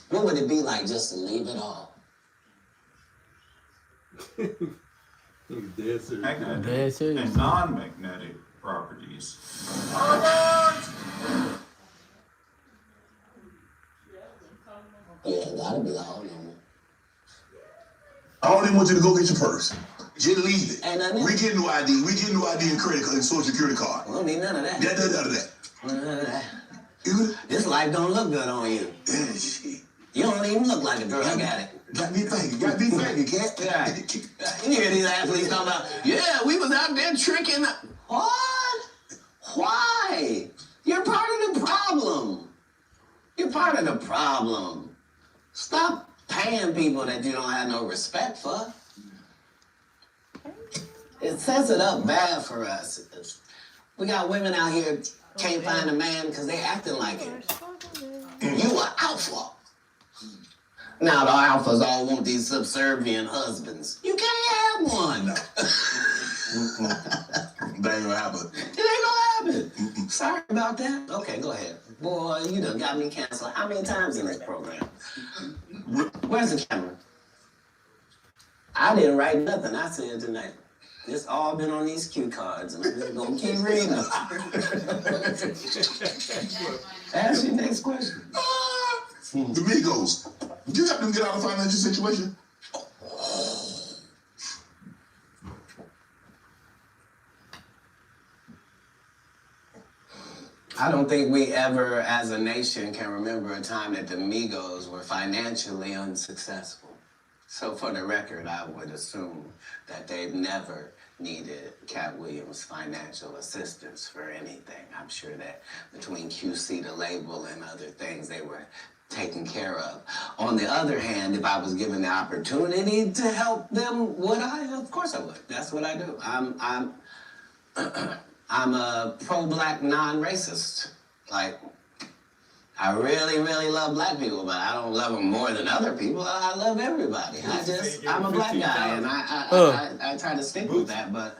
What would it be like just to leave it all? Dead serious. Magnetic Dead serious. and non-magnetic properties. Yeah, that'll be all number. I only want you to go get your purse. Just leave it. Ain't nothing. We get new ID. We get new ID and credit and social security card. We don't need none of that. None of that. None of that. You This life don't look good on you. yeah, shit. You don't even look like a drug addict. Got me thinking, Cat. Yeah. You hear these athletes talking about, yeah, we was out there tricking. What? Why? You're part of the problem. You're part of the problem. Stop paying people that you don't have no respect for. It sets it up bad for us. We got women out here can't find a man because they acting like it. You are alpha. Now the alphas all want these subservient husbands. You can't have one. That ain't gonna happen. It ain't gonna happen. Sorry about that. Okay, go ahead. Boy, you done got me canceled. How many times in this program? Where's the camera? I didn't write nothing. I said tonight. It's all been on these cue cards, and I'm just gonna keep reading them. Ask your next question. The Migos. Did you help them get out of the financial situation? I don't think we ever, as a nation, can remember a time that the Migos were financially unsuccessful. So for the record, I would assume that they've never needed Katt Williams' financial assistance for anything. I'm sure that between QC, the label, and other things, they were taken care of. On the other hand, if I was given the opportunity to help them, would I? Of course I would. That's what I do. I'm a pro-black non-racist. Like, I really, really love black people, but I don't love them more than other people. I love everybody. I'm a black guy, and I try to stick with that, but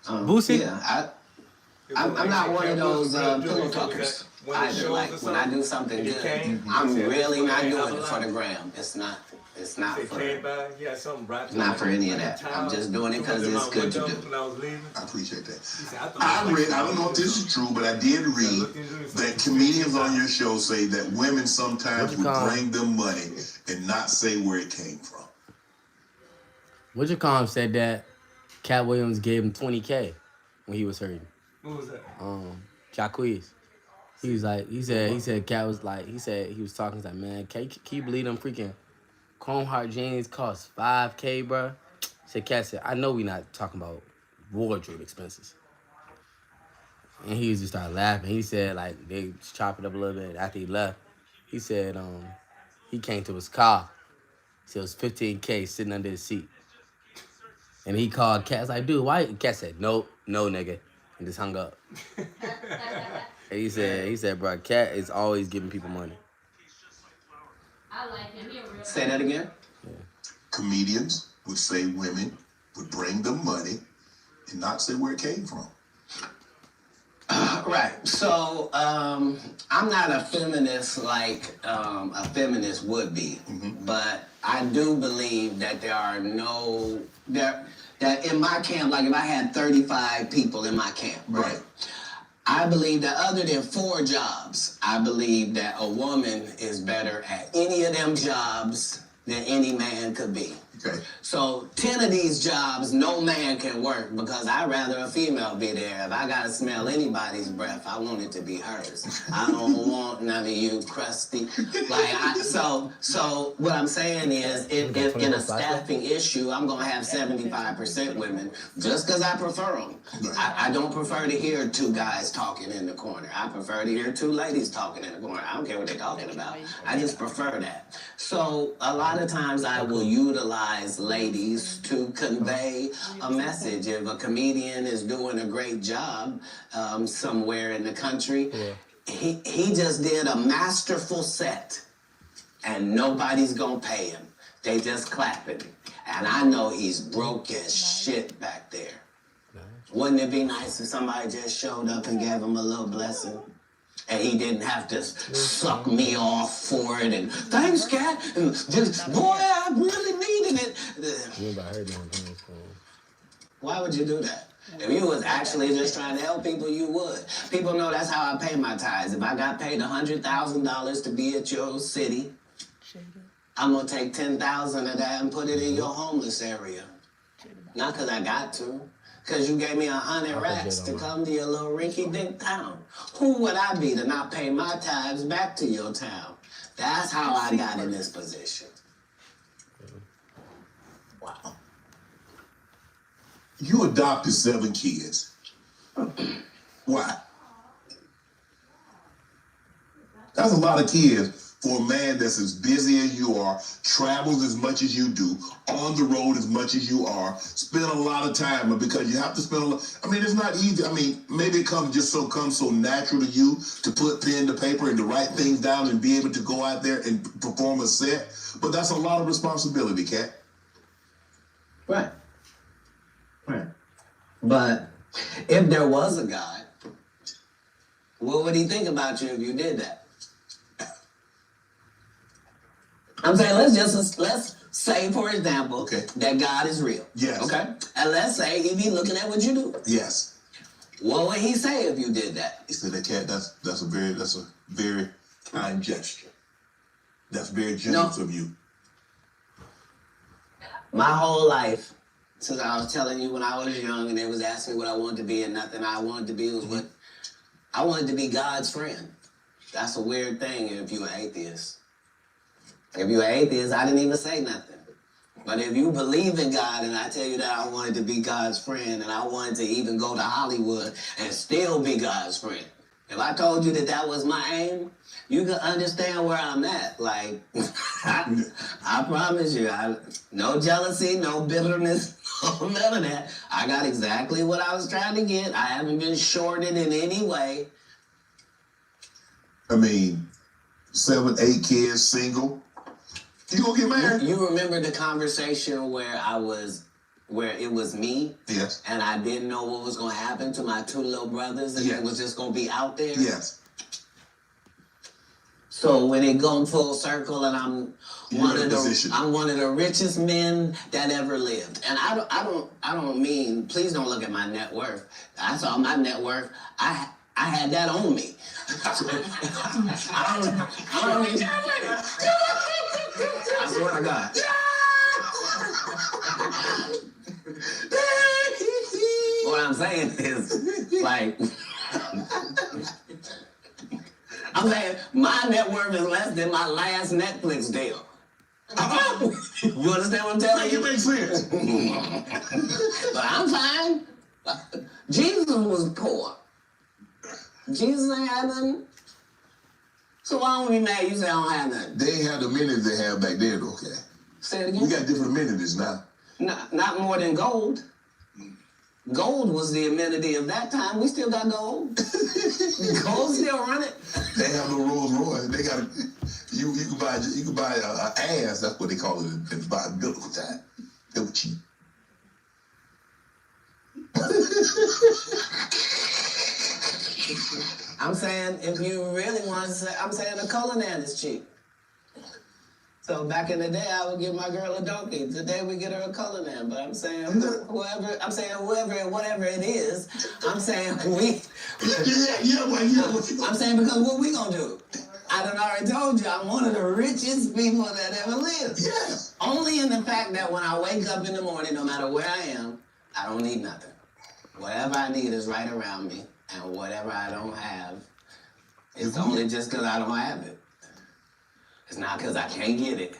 Boosie? yeah, I'm not one of those pillow talkers either. Like, when I do something good, I'm really not doing it for the gram. It's not for any of that. I'm just doing it because it's good to do. I appreciate that. I don't know if this is true, but I did read that comedians on your show say that women sometimes would bring them money and not say where it came from. Whatchamacallit said that Katt Williams gave him $20K when he was hurting. What was that? Jacquees. He was like, he said Katt was like, he was talking, he's like, man, can you believe them freaking Chrome Heart jeans cost $5K, bro? Katt said, I know we not talking about wardrobe expenses. And he just started laughing. He said, like, they chopped it up a little bit after he left. He said, he came to his car. He said it was $15K sitting under his seat. And he called Katt. I was like, dude, why? Katt said, no, nigga. And just hung up. And he said, bro, Katt is always giving people money. I like him. He a real Say that again? Yeah. Comedians would say women would bring them money and not say where it came from. Right. So I'm not a feminist like a feminist would be, but I do believe that that in my camp, like if I had 35 people in my camp, right? I believe that other than 4 jobs, I believe that a woman is better at any of them jobs than any man could be. Okay. So 10 of these jobs, no man can work because I'd rather a female be there. If I gotta smell anybody's breath, I want it to be hers. I don't want none of you crusty. So what I'm saying is, if in a staffing issue, I'm gonna have 75% women just because I prefer them. I don't prefer to hear two guys talking in the corner. I prefer to hear two ladies talking in the corner. I don't care what they're talking about. I just prefer that. So a lot of times I will utilize ladies to convey a message. If a comedian is doing a great job somewhere in the country, he just did a masterful set and nobody's gonna pay him. They just clapping. And I know he's broke as shit back there. Wouldn't it be nice if somebody just showed up and gave him a little blessing? And he didn't have to suck me off for it and thanks, Katt. And just, boy, I really needed it. Why would you do that? If you was actually just trying to help people, you would. People know that's how I pay my tithes. If I got paid $100,000 to be at your city, I'm gonna take 10,000 of that and put it in your homeless area. Not because I got to. Because you gave me 100 racks to come to your little rinky-dink town. Who would I be to not pay my tithes back to your town? That's how I got in this position. Wow. You adopted 7 kids. Why? That's a lot of kids for a man that's as busy as you are, travels as much as you do, on the road as much as you are, spend a lot of time, but because you have to spend a lot, I mean, it's not easy. I mean, maybe it comes so natural to you to put pen to paper and to write things down and be able to go out there and perform a set, but that's a lot of responsibility, Katt. Right. But if there was a God, what would he think about you if you did that? I'm saying let's say, for example, that God is real. Yes. Okay? And let's say he be looking at what you do. Yes. What would he say if you did that? He said, that Katt, that's a very kind gesture. That's very generous of you. My whole life, since I was telling you when I was young and they was asking me what I wanted to be, and nothing I wanted to be was what I wanted to be God's friend. That's a weird thing if you're an atheist. If you're an atheist, I didn't even say nothing. But if you believe in God and I tell you that I wanted to be God's friend and I wanted to even go to Hollywood and still be God's friend, if I told you that that was my aim, you can understand where I'm at. Like, I promise you, no jealousy, no bitterness, none of that. I got exactly what I was trying to get. I haven't been shorted in any way. I mean, 7, 8 kids, single. You gonna get married? You remember the conversation where it was me? Yes. And I didn't know what was gonna happen to my 2 little brothers and it was just gonna be out there? Yes. So when it gone full circle and I'm one of the richest men that ever lived. And I don't mean, please don't look at my net worth. I saw my net worth. I had that on me. I swear to God. What I'm saying is, like, I'm saying my net worth is less than my last Netflix deal. You understand what I'm telling you? It makes sense. But I'm fine. Jesus was poor. Jesus ain't had nothing. So why don't we be mad you say I don't have nothing? They ain't have the amenities they had back then, okay? Say it again. We got different amenities now. Not more than gold. Gold was the amenity of that time. We still got gold. Gold still running. They have no Rolls Royce. They got you can buy an ass. That's what they call it in the biblical time. They were cheap. I'm saying if you really want to say, I'm saying a Cullinan is cheap. So back in the day, I would give my girl a donkey. Today we get her a Cullinan. But I'm saying whoever and whatever it is, I'm saying we. Yeah. I'm saying because what we gonna do? I done already told you, I'm one of the richest people that ever lived. Yes. Only in the fact that when I wake up in the morning, no matter where I am, I don't need nothing. Whatever I need is right around me, and whatever I don't have, it's only just because I don't have it. It's not because I can't get it.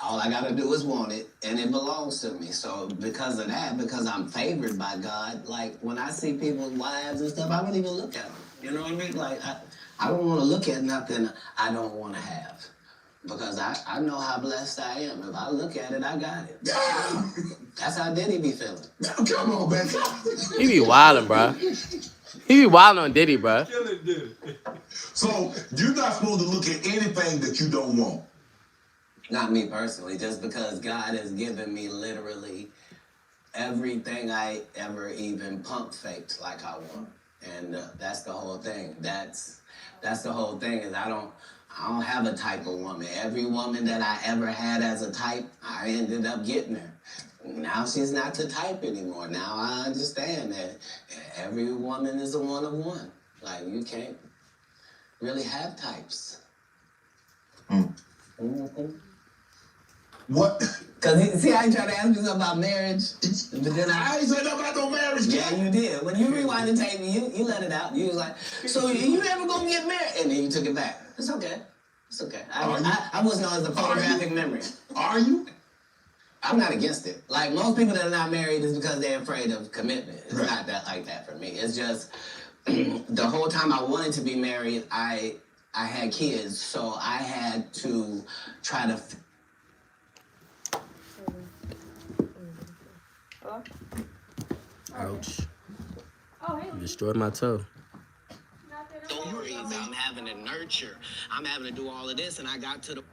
All I gotta do is want it, and it belongs to me. So because of that, because I'm favored by God, like when I see people's wives and stuff, I don't even look at them. You know what I mean? Like I don't want to look at nothing I don't want to have. Because I know how blessed I am. If I look at it, I got it. Yeah. That's how Diddy be feeling. Now, come on, man. He be wildin', bro. He be wildin' on Diddy, bro. Killing dude. So you're not supposed to look at anything that you don't want. Not me personally, just because God has given me literally everything I ever even pump faked like I want. And that's the whole thing. That's the whole thing is I don't have a type of woman. Every woman that I ever had as a type, I ended up getting her. Now she's not the type anymore. Now I understand that every woman is a one of one. Like you can't really have types. Mm-hmm. What? Cause see, I tried to ask me something about marriage, but then I ain't said nothing about no marriage. yeah, you did. When you rewind the tape, you let it out. You was like, so you ever gonna get married? And then you took it back. It's okay. It's okay. I was known as a photographic memory. Are you? I'm not against it. Like most people that are not married is because they're afraid of commitment. It's not that like that for me. It's just the whole time I wanted to be married, I had kids, so I had to try to. Hello? Ouch. Oh, hey. You destroyed my toe. Stories. I'm having to nurture. I'm having to do all of this, and I got to the.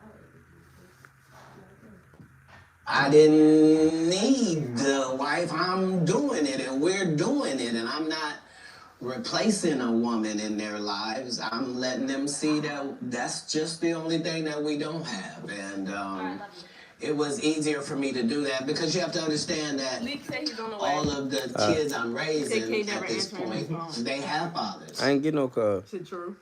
I didn't need the wife. I'm doing it, and we're doing it, and I'm not replacing a woman in their lives. I'm letting them see that that's just the only thing that we don't have, and it was easier for me to do that because you have to understand that all of the kids I'm raising at this point, they have fathers. I ain't get no call. Is it true?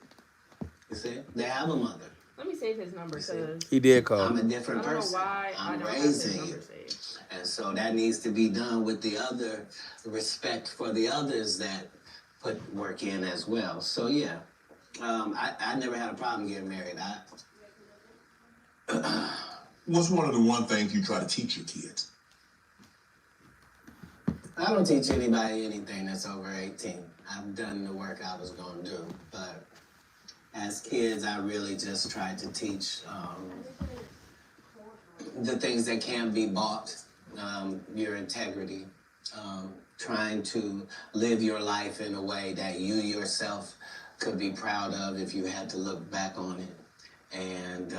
You see, they have a mother. Let me save his number because He did call. I'm a different I don't know person. why I I'm don't have his raising number you. saved. And so that needs to be done with the other respect for the others that put work in as well. So yeah, I never had a problem getting married. What's one of the one things you try to teach your kids? I don't teach anybody anything that's over 18. I've done the work I was going to do. But as kids, I really just tried to teach the things that can be bought, your integrity, trying to live your life in a way that you yourself could be proud of if you had to look back on it. And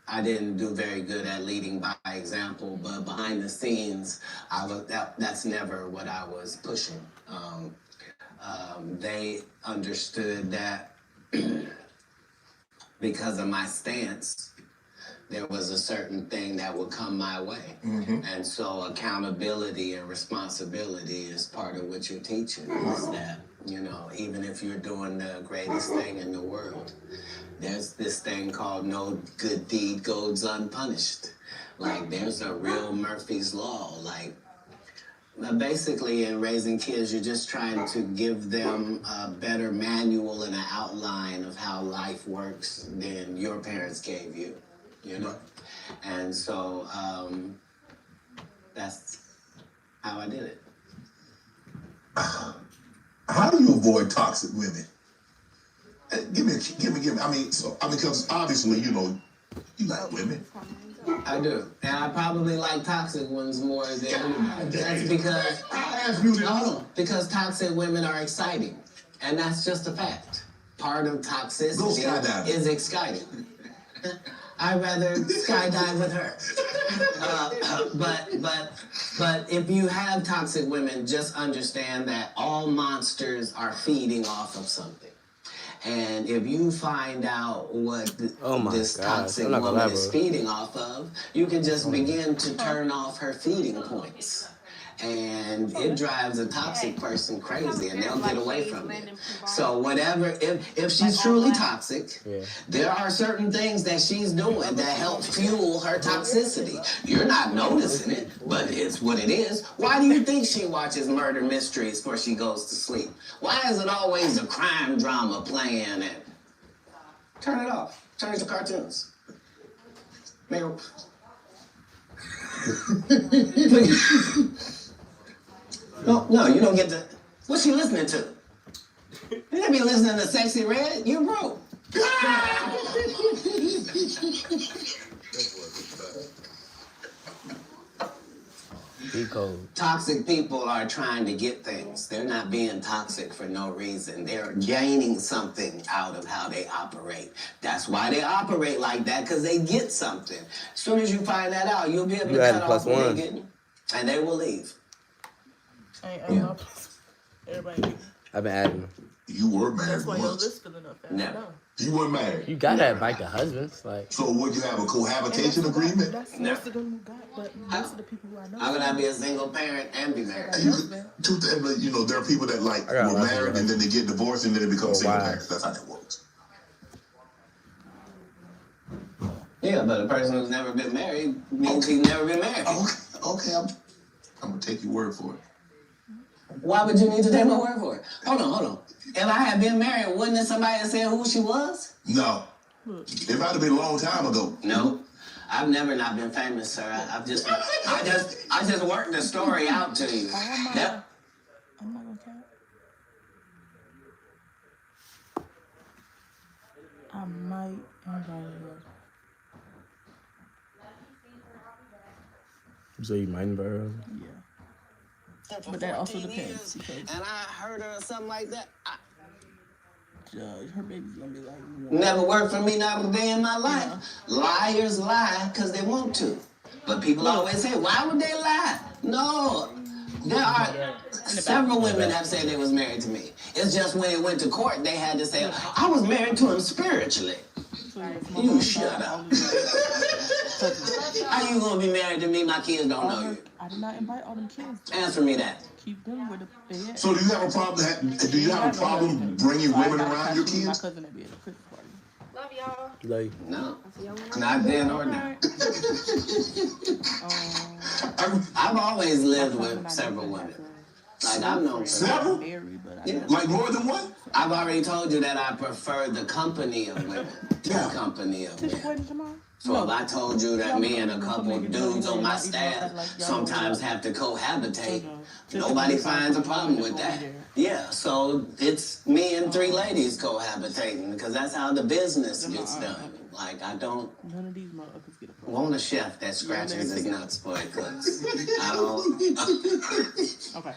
I didn't do very good at leading by example, but behind the scenes, that's never what I was pushing. They understood that because of my stance, there was a certain thing that would come my way. Mm-hmm. And so accountability and responsibility is part of what you're teaching. Is that, even if you're doing the greatest thing in the world, there's this thing called no good deed goes unpunished. Like there's a real Murphy's Law. Like basically in raising kids, you're just trying to give them a better manual and an outline of how life works than your parents gave you. And so that's how I did it. How do you avoid toxic women? Give me. Because obviously, you like women. I do, and I probably like toxic ones more than anybody. That's because because toxic women are exciting, and that's just a fact. Part of toxicity is exciting. I'd rather skydive with her. But if you have toxic women, just understand that all monsters are feeding off of something. And if you find out what this toxic woman is feeding off of, you can just begin to turn off her feeding points. And it drives a toxic person crazy, and they'll get away from it. So whatever, if she's truly toxic, there are certain things that she's doing that help fuel her toxicity. You're not noticing it, but it's what it is. Why do you think she watches murder mysteries before she goes to sleep? Why is it always a crime drama playing? And turn it off. Turn it to cartoons. No, you don't get to. What's she listening to? You can't be listening to Sexy Red. You broke. Toxic people are trying to get things. They're not being toxic for no reason. They're gaining something out of how they operate. That's why they operate like that, because they get something. As soon as you find that out, you'll be able to cut off what they're getting, and they will leave. Everybody. I've been adding them. You were married That's why your once. list filling up fast. Never. You weren't married. You gotta invite the husbands, like. So would you have a cohabitation agreement? That's most of them who got, but most of the people who I know. How can I be a single parent and be married? You know, there are people that like were married and then they get divorced and then they become single parents. That's how that works. Yeah, but a person who's never been married means he's never been married. Okay, I'm gonna take your word for it. Why would you need to take my word for it? Hold on. If I had been married, wouldn't somebody have said who she was? No. It might have been a long time ago. No. I've never not been famous, sir. I just worked the story out to you. I'm not gonna count. I might invite her. So you mind, bro? Yeah. But that also depends because And I heard her or something like that. her baby's gonna be like. Never worked for me, not a day in my life. Liars lie because they want to. But people always say, why would they lie? No. There are several women have said they was married to me. It's just when it went to court, they had to say, I was married to him spiritually. You shut up. How you gonna be married to me? My kids don't know you. I did not invite all them kids. Answer me that. Keep them with the bed. So do you have a problem? Do you have a problem bringing women around your My kids? cousin that be at the Christmas party. Love y'all. Like, No. I'll see y'all when Not then or now. I've always lived with several women. Like I've known Several? married, but I Yeah. Like more than one? I've already told you that I prefer the company of women. The company of men. So if I told you that me and a couple dudes on my staff sometimes have to cohabitate, nobody finds a problem with that. Yeah, so it's me and 3 ladies cohabitating because that's how the business gets done. Like I don't None of these motherfuckers get a want a chef that scratches his nuts before he cooks. I don't. Okay.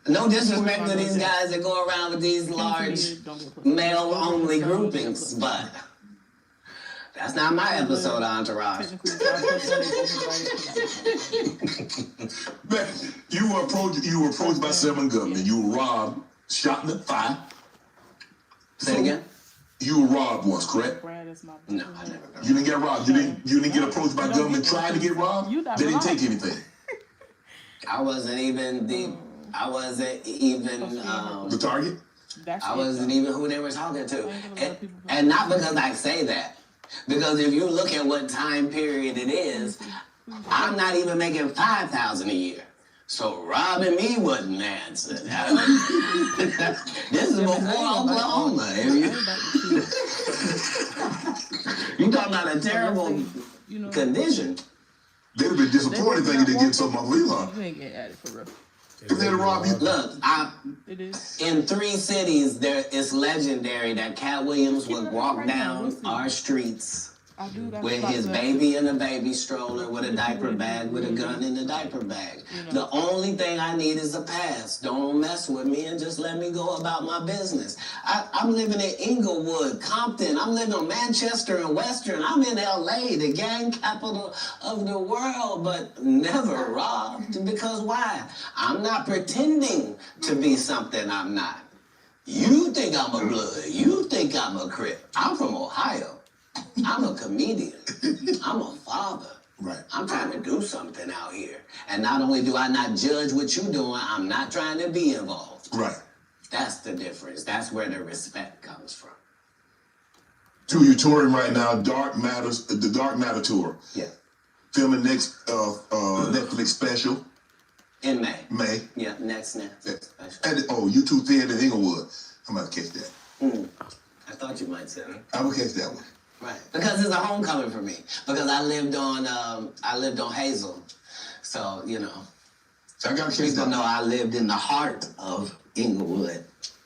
No disrespect to these guys that go around with these large male-only groupings, but that's not my episode of Entourage. Man, you were approached by 7 gunmen. You were robbed, shot in the thigh. Say it again. You were robbed once, correct? No, I never. You didn't get robbed. You didn't get approached by gunmen trying to get robbed. They didn't take anything. I wasn't even the target. I wasn't even who they were talking to, and not because I say that. Because if you look at what time period it is, I'm not even making $5,000 a year. So robbing me wasn't the answer. This is before Oklahoma. You talking about a terrible condition. They'd have been disappointed thinking they get something off Leland. You ain't get added for real. If they'd robbed you. Look, It is. in 3 cities, it's legendary that Katt Williams would walk down our streets I do got with his baby in a baby stroller, with a diaper bag, with a gun in the diaper bag. The only thing I need is a pass. Don't mess with me and just let me go about my business. I'm living in Inglewood, Compton. I'm living in Manchester and Western. I'm in LA, the gang capital of the world, but never robbed. Because why? I'm not pretending to be something I'm not. You think I'm a blood. You think I'm a Crip. I'm from Ohio. I'm a comedian. I'm a father. Right. I'm trying to do something out here. And not only do I not judge what you're doing, I'm not trying to be involved. Right. That's the difference. That's where the respect comes from. Two, you're touring right now, the Dark Matter tour. Yeah. Filming next Netflix special. In May. May. Yeah, next Yeah. special. And you too thin in Inglewood. I'm about to catch that. I thought you might say that. I will catch that one. Right. Because it's a homecoming for me. Because I lived on Hazel. So, you know, I gotta catch people that. know I lived in the heart of Inglewood.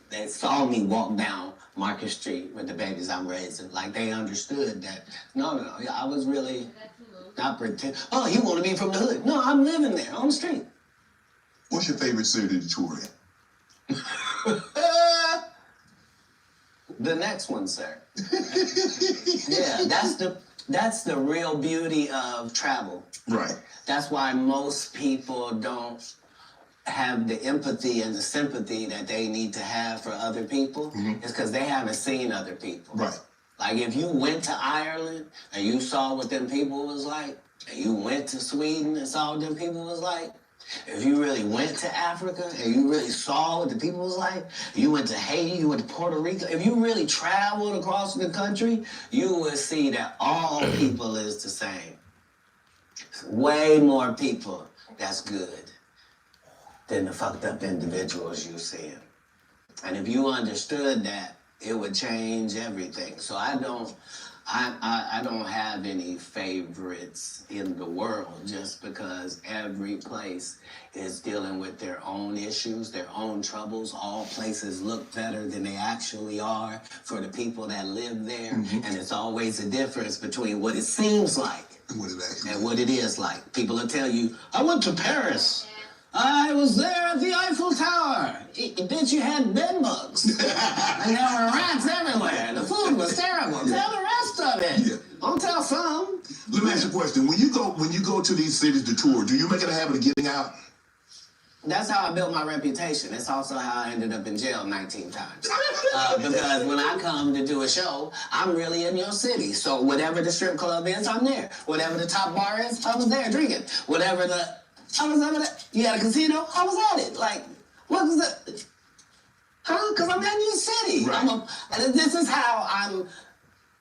They saw me walk down Market Street with the babies I'm raising. Like, they understood that, no, I was really not pretend. Oh, you want to be from the hood. No, I'm living there on the street. What's your favorite city to tour in? The next one, sir. Yeah, that's the real beauty of travel. Right. That's why most people don't have the empathy and the sympathy that they need to have for other people. It's because they haven't seen other people. Right. Like if you went to Ireland and you saw what them people was like, and you went to Sweden and saw what them people was like, if you really went to Africa and you really saw what the people was like, you went to Haiti, you went to Puerto Rico, if you really traveled across the country, you would see that all people is the same. Way more people that's good than the fucked up individuals you see. And if you understood that, it would change everything. So I don't have any favorites in the world just because every place is dealing with their own issues, their own troubles. All places look better than they actually are for the people that live there. And it's always a difference between what it seems like and what it is like. People will tell you, I went to Paris. I was there at the Eiffel Tower. Bitch, you had bed bugs. And there were rats everywhere. The food was terrible. Tell the rest of it. Yeah. Don't tell some. Let me ask you a question. When you go to these cities to tour, do you make it a habit of getting out? That's how I built my reputation. It's also how I ended up in jail 19 times. Because when I come to do a show, I'm really in your city. So whatever the strip club is, I'm there. Whatever the top bar is, I was there drinking. Whatever I was over there. You had a casino? I was at it. Like, what was that? Huh? Because I'm in your city. Right. This is how I'm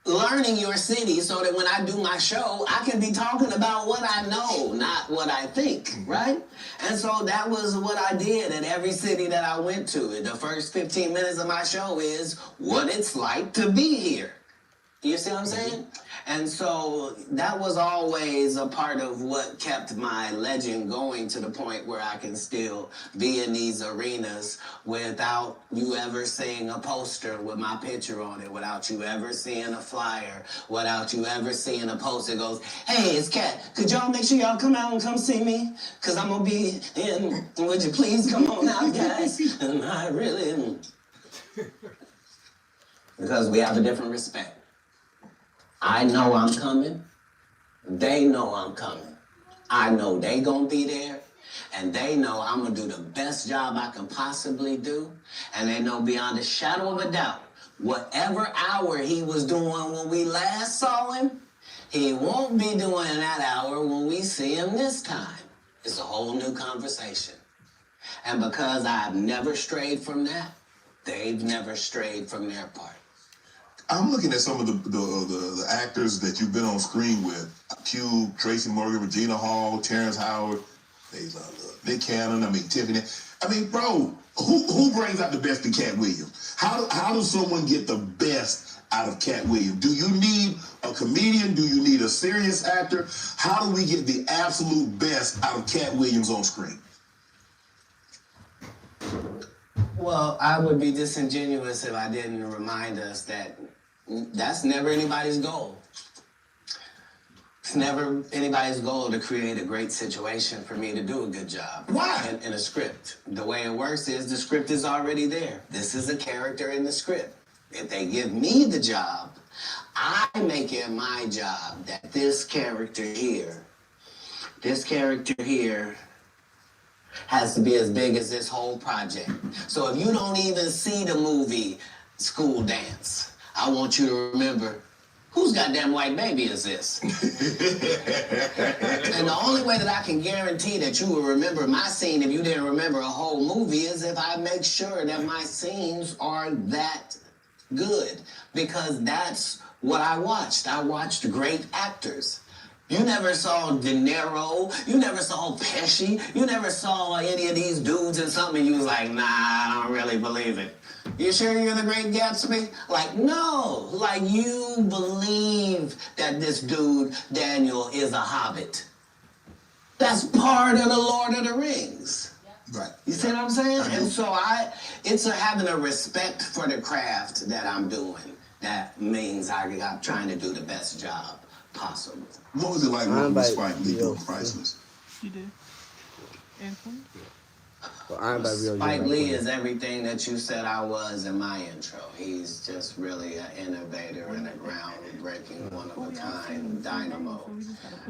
learning your city so that when I do my show, I can be talking about what I know, not what I think, right? And so that was what I did at every city that I went to. The first 15 minutes of my show is what it's like to be here. You see what I'm saying? And so that was always a part of what kept my legend going to the point where I can still be in these arenas without you ever seeing a poster with my picture on it, without you ever seeing a flyer, without you ever seeing a poster that goes, hey, it's Katt. Could y'all make sure y'all come out and come see me? Because I'm going to be in. Would you please come on out, guys? And I really... Because we have a different respect. I know I'm coming. They know I'm coming. I know they gonna be there. And they know I'm gonna do the best job I can possibly do. And they know beyond a shadow of a doubt, whatever hour he was doing when we last saw him, he won't be doing that hour when we see him this time. It's a whole new conversation. And because I've never strayed from that, they've never strayed from their part. I'm looking at some of the actors that you've been on screen with. Q, Tracy Morgan, Regina Hall, Terrence Howard, Nick Cannon, Tiffany. Bro, who brings out the best in Katt Williams? How does someone get the best out of Katt Williams? Do you need a comedian? Do you need a serious actor? How do we get the absolute best out of Katt Williams on screen? Well, I would be disingenuous if I didn't remind us that that's never anybody's goal. It's never anybody's goal to create a great situation for me to do a good job. Why? In a script. The way it works is the script is already there. This is a character in the script. If they give me the job, I make it my job that this character here has to be as big as this whole project. So if you don't even see the movie School Dance, I want you to remember, whose goddamn white baby is this? And the only way that I can guarantee that you will remember my scene if you didn't remember a whole movie is if I make sure that my scenes are that good. Because that's what I watched. I watched great actors. You never saw De Niro, you never saw Pesci, you never saw any of these dudes in something and you was like, nah, I don't really believe it. You sure you're the Great Gatsby? Like, no. Like, you believe that this dude, Daniel, is a hobbit. That's part of the Lord of the Rings. Right. You see what I'm saying? And so it's having a respect for the craft that I'm doing. That means I'm trying to do the best job possible. What was it like working with Spike Lee doing Priceless? You did. And Spike Lee is everything that you said I was in my intro. He's just really an innovator and a groundbreaking, one-of-a-kind dynamo.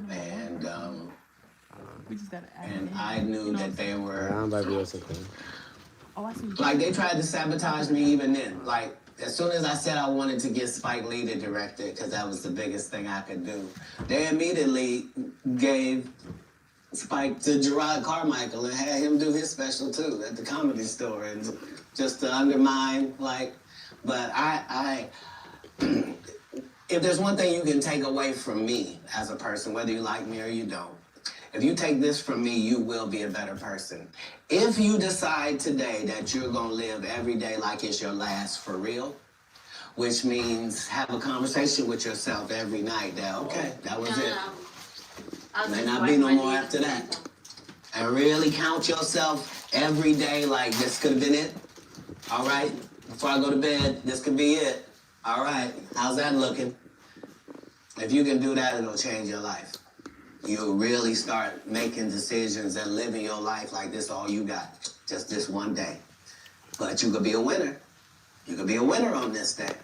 And I knew that they were... Like, they tried to sabotage me even then. Like, as soon as I said I wanted to get Spike Lee to direct it, because that was the biggest thing I could do, they immediately gave Spike to Gerard Carmichael and had him do his special too at the Comedy Store, and just to undermine, like, but I if there's one thing you can take away from me as a person, whether you like me or you don't, if you take this from me, you will be a better person. If you decide today that you're gonna live every day like it's your last for real, which means have a conversation with yourself every night that, okay, that was it. May not be no more after that. And really count yourself every day like this could have been it. All right, before I go to bed, this could be it. All right, how's that looking? If you can do that, it'll change your life. You'll really start making decisions and living your life like this all you got, just this one day. But you could be a winner. You could be a winner on this day.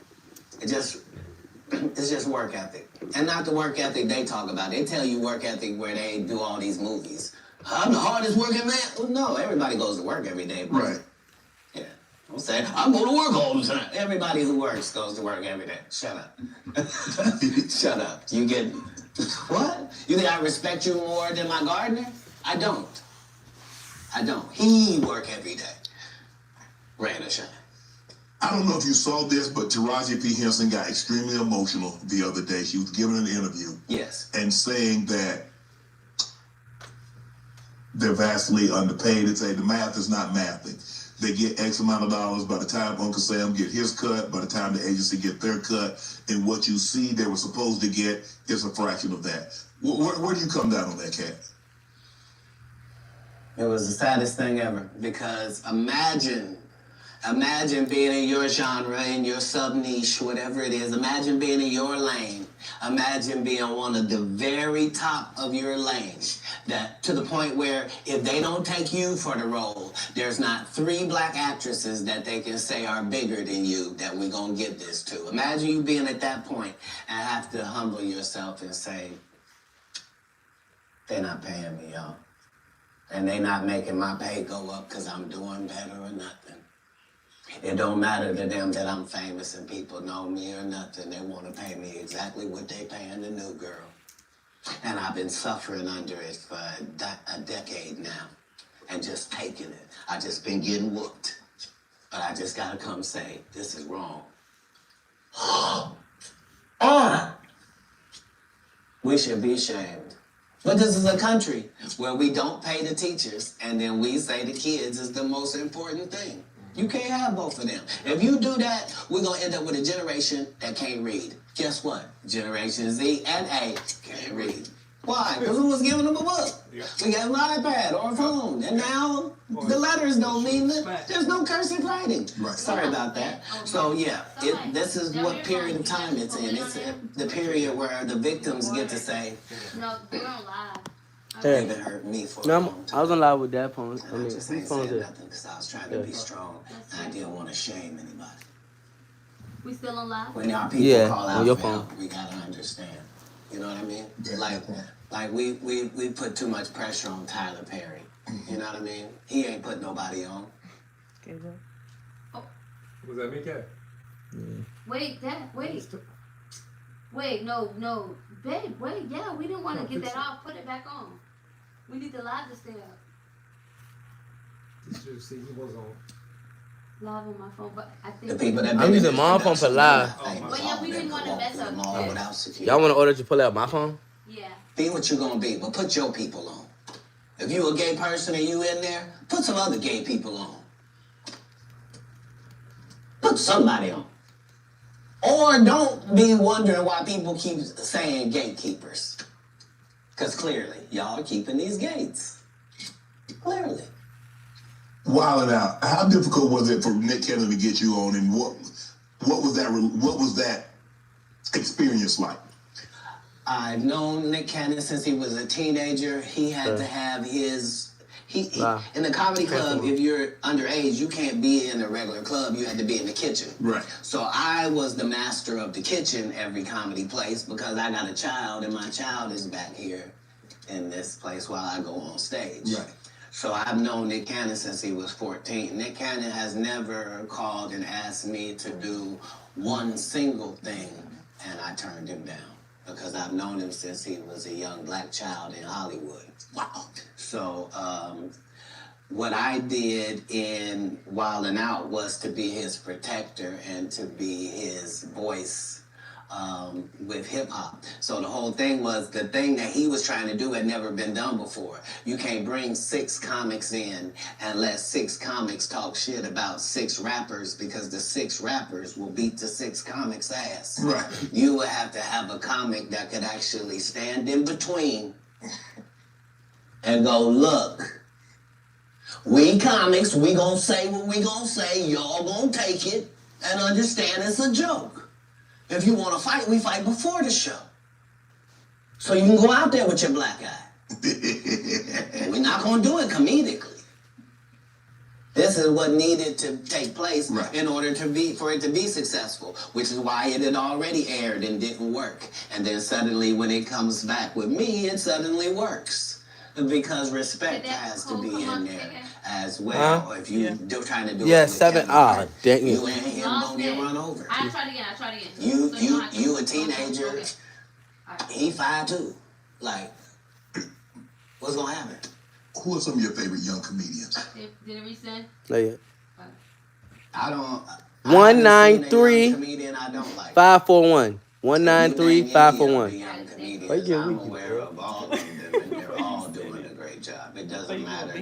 It's just work ethic. And not the work ethic they talk about. They tell you work ethic where they do all these movies. I'm the hardest working man. Well, no, everybody goes to work every day. Right. Yeah. I'm saying, I'm going to work all the time. Everybody who works goes to work every day. Shut up. Shut up. You get, what? You think I respect you more than my gardener? I don't. He work every day. Rain or shine. I don't know if you saw this, but Taraji P. Henson got extremely emotional the other day. She was giving an interview. Yes. And saying that they're vastly underpaid and say the math is not mathing. They get X amount of dollars by the time Uncle Sam get his cut, by the time the agency get their cut, and what you see they were supposed to get is a fraction of that. Where do you come down on that, Katt? It was the saddest thing ever, because imagine being in your genre, in your sub-niche, whatever it is. Imagine being in your lane. Imagine being one of the very top of your lane. That to the point where if they don't take you for the role, there's not 3 black actresses that they can say are bigger than you that we're going to give this to. Imagine you being at that point and have to humble yourself and say, they're not paying me, y'all. And they not making my pay go up because I'm doing better or nothing. It don't matter to them that I'm famous and people know me or nothing. They want to pay me exactly what they paying the new girl. And I've been suffering under it for a decade now and just taking it. I just been getting whooped. But I just got to come say, this is wrong. We should be ashamed. But this is a country where we don't pay the teachers and then we say the kids is the most important thing. You can't have both of them. If you do that, we're going to end up with a generation that can't read. Guess what? Generation Z and A can't read. Why? Because who was giving them a book? We got an iPad or a phone. And now the letters don't mean that. There's no cursive writing. Right. Sorry about that. So, yeah, this is what period of time it's in. It's the period where the victims get to say, No, we're on live. it hurt me for a No, long time. I was on live with that phone. And I just ain't whose phone saying is it? nothing because I was trying to be strong and I didn't want to shame anybody. We still on live? When our people Yeah, call on out your for phone. help, we gotta understand. You know what I mean? Yeah. Like we put too much pressure on Tyler Perry. You know what I mean? He ain't put nobody on. Was that me, Katt? Wait. Wait, no. Babe, wait, yeah, we didn't want to get that off. Put it back on. We need the live to stay up. You should see he was on. Live on my phone, but I think... The people that I'm been in using this my phone for production, live. I think Well, yeah, we didn't want to walk mess through the up. mall without security. Y'all want to order to pull out my phone? Yeah. Be what you gonna be, but put your people on. If you a gay person and you in there, put some other gay people on. Put somebody on. Or don't be wondering why people keep saying gatekeepers. Because clearly, y'all are keeping these gates. Clearly. Wilding out. How difficult was it for Nick Cannon to get you on, and what was that experience like? I've known Nick Cannon since he was a teenager. He had to have his... in the comedy club, if you're underage, you can't be in a regular club. You had to be in the kitchen. Right. So I was the master of the kitchen every comedy place because I got a child, and my child is back here in this place while I go on stage. Right. So I've known Nick Cannon since he was 14. Nick Cannon has never called and asked me to do one single thing, and I turned him down because I've known him since he was a young black child in Hollywood. Wow. So what I did in Wildin' Out was to be his protector and to be his voice with hip hop. So the whole thing was the thing that he was trying to do had never been done before. You can't bring 6 comics in and let 6 comics talk shit about 6 rappers because the 6 rappers will beat the 6 comics' ass. Right. You would have to have a comic that could actually stand in between and go, look, we comics, we gonna say what we gonna say, y'all gonna take it and understand it's a joke. If you wanna fight, we fight before the show. So you can go out there with your black eye. We're not gonna do it comedically. This is what needed to take place in order for it to be successful, which is why it had already aired and didn't work. And then suddenly when it comes back with me, it suddenly works. Because respect has to be in there as well. If you're trying to do it with 7. Kevin, Dang you it. and him gonna get run over. I tried again. You a teenager, Okay. he 5'2". Like, what's gonna happen? Who are some of your favorite young comedians? Did it resend? I don't. 193 comedian I don't like. 541. 193 541. I'm aware of all of them, and they're all doing a great job. It doesn't matter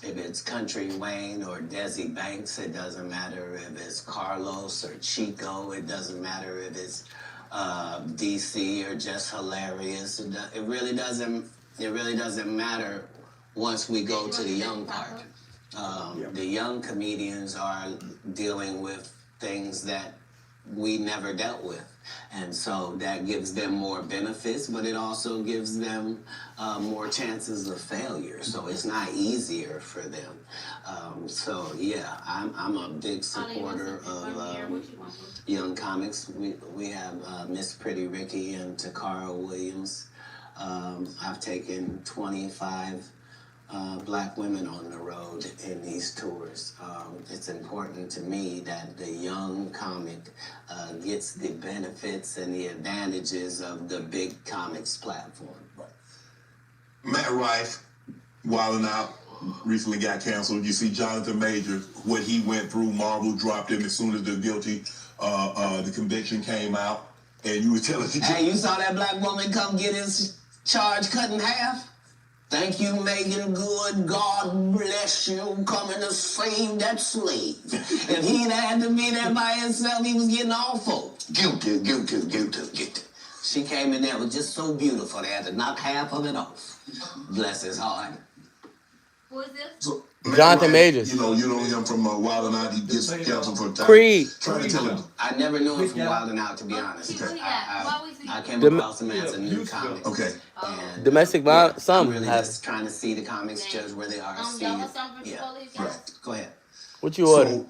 if it's Country Wayne or Desi Banks. It doesn't matter if it's Carlos or Chico. It doesn't matter if it's DC or Just Hilarious. It really doesn't matter once we go to the young part. The young comedians are dealing with things that we never dealt with. And so that gives them more benefits, but it also gives them more chances of failure. So it's not easier for them. So yeah, I'm a big supporter of young comics. We have Miss Pretty Ricky and Takara Williams. I've taken 25 black women on the road in these tours. It's important to me that the young comic gets the benefits and the advantages of the big comics platform. Matt Rife, Wildin' Out, recently got canceled. You see Jonathan Major, what he went through. Marvel dropped him as soon as the conviction came out. And you were telling me... Hey, you saw that black woman come get his charge cut in half? Thank you, Megan Good. God bless you coming to save that slave. If he'd had to be there by himself, he was getting awful. Guilty. She came in there, was just so beautiful. They had to knock half of it off. Bless his heart. Who is this? So, Jonathan Majors. You know him from Wildin' Out. He gets canceled for time. Creed. Trying to tell him. I never knew him from Wildin' Out, to be honest. What he got? I came across him as a new comic. Okay. And, Domestic violence, I'm some really have. just trying to see the comics just where they are. See Y'all it. want something from Yeah. Chipotle, guys? Right. Go ahead. What you order?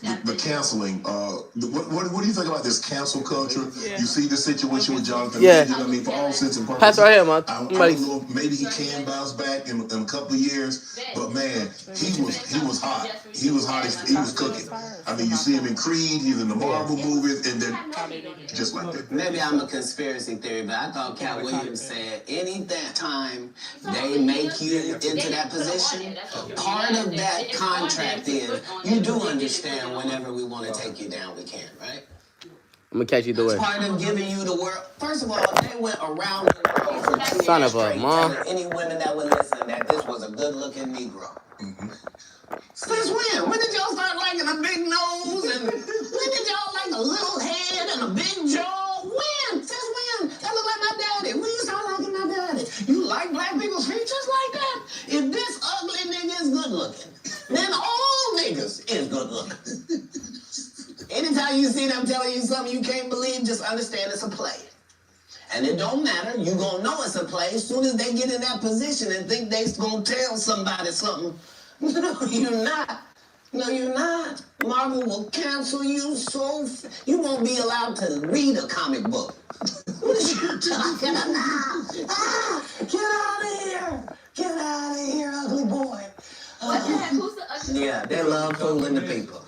the canceling. What do you think about this cancel culture? Yeah. You see the situation with Jonathan Yeah. Majors. I mean, for all sense and purposes. Pass right here, man. I don't know if maybe he can bounce back in a couple of years, but man, he was hot. He was hot. He was cooking. I mean, you see him in Creed. He's in the Marvel movies, and then just like that. Maybe I'm a conspiracy theory, but I thought Katt Williams said any time they make you into that position, part of that contract is you do understand whenever we want to take you down, we can, right? I'm gonna catch you the way. It's part of giving you the world. First of all, they went around the world for 2 Son years of a straight mom. telling any women that would listen that this was a good-looking Negro. Since when? When did y'all start liking a big nose? And when did y'all like a little head and a big jaw? When? Since when? That look like my daddy. When you start liking my daddy? You like black people's features like that? If this ugly nigga is good looking, then all niggas is good looking. Anytime you see them telling you something you can't believe, just understand it's a play. And it don't matter. You gonna know it's a play as soon as they get in that position and think they gonna tell somebody something. No, you're not. No, you're not. Marvel will cancel you you won't be allowed to read a comic book. What are you talking about? Get out of here. Get out of here, ugly boy. Who's the ugly? Yeah, they love fooling the people.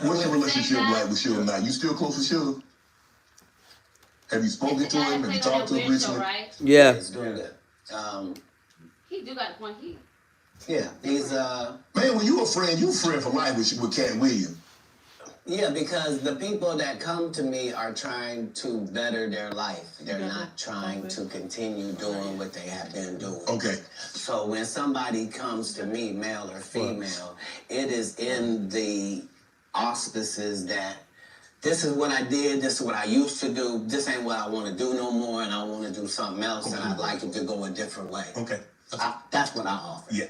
What's your relationship like with Suge now? You still close with Suge? Have you spoken to him? Have you talked to him recently? Right? Yeah. He's doing good. He do got one. Yeah, he's Man, when you a friend for life with Katt Williams. yeah, because the people that come to me are trying to better their life. They're not trying to continue doing what they have been doing. Okay. So when somebody comes to me, male or female, it is in the auspices that this is what I did, this is what I used to do, this ain't what I want to do no more, and I want to do something else, and I'd like it to go a different way. Okay. That's what I offer. Yeah.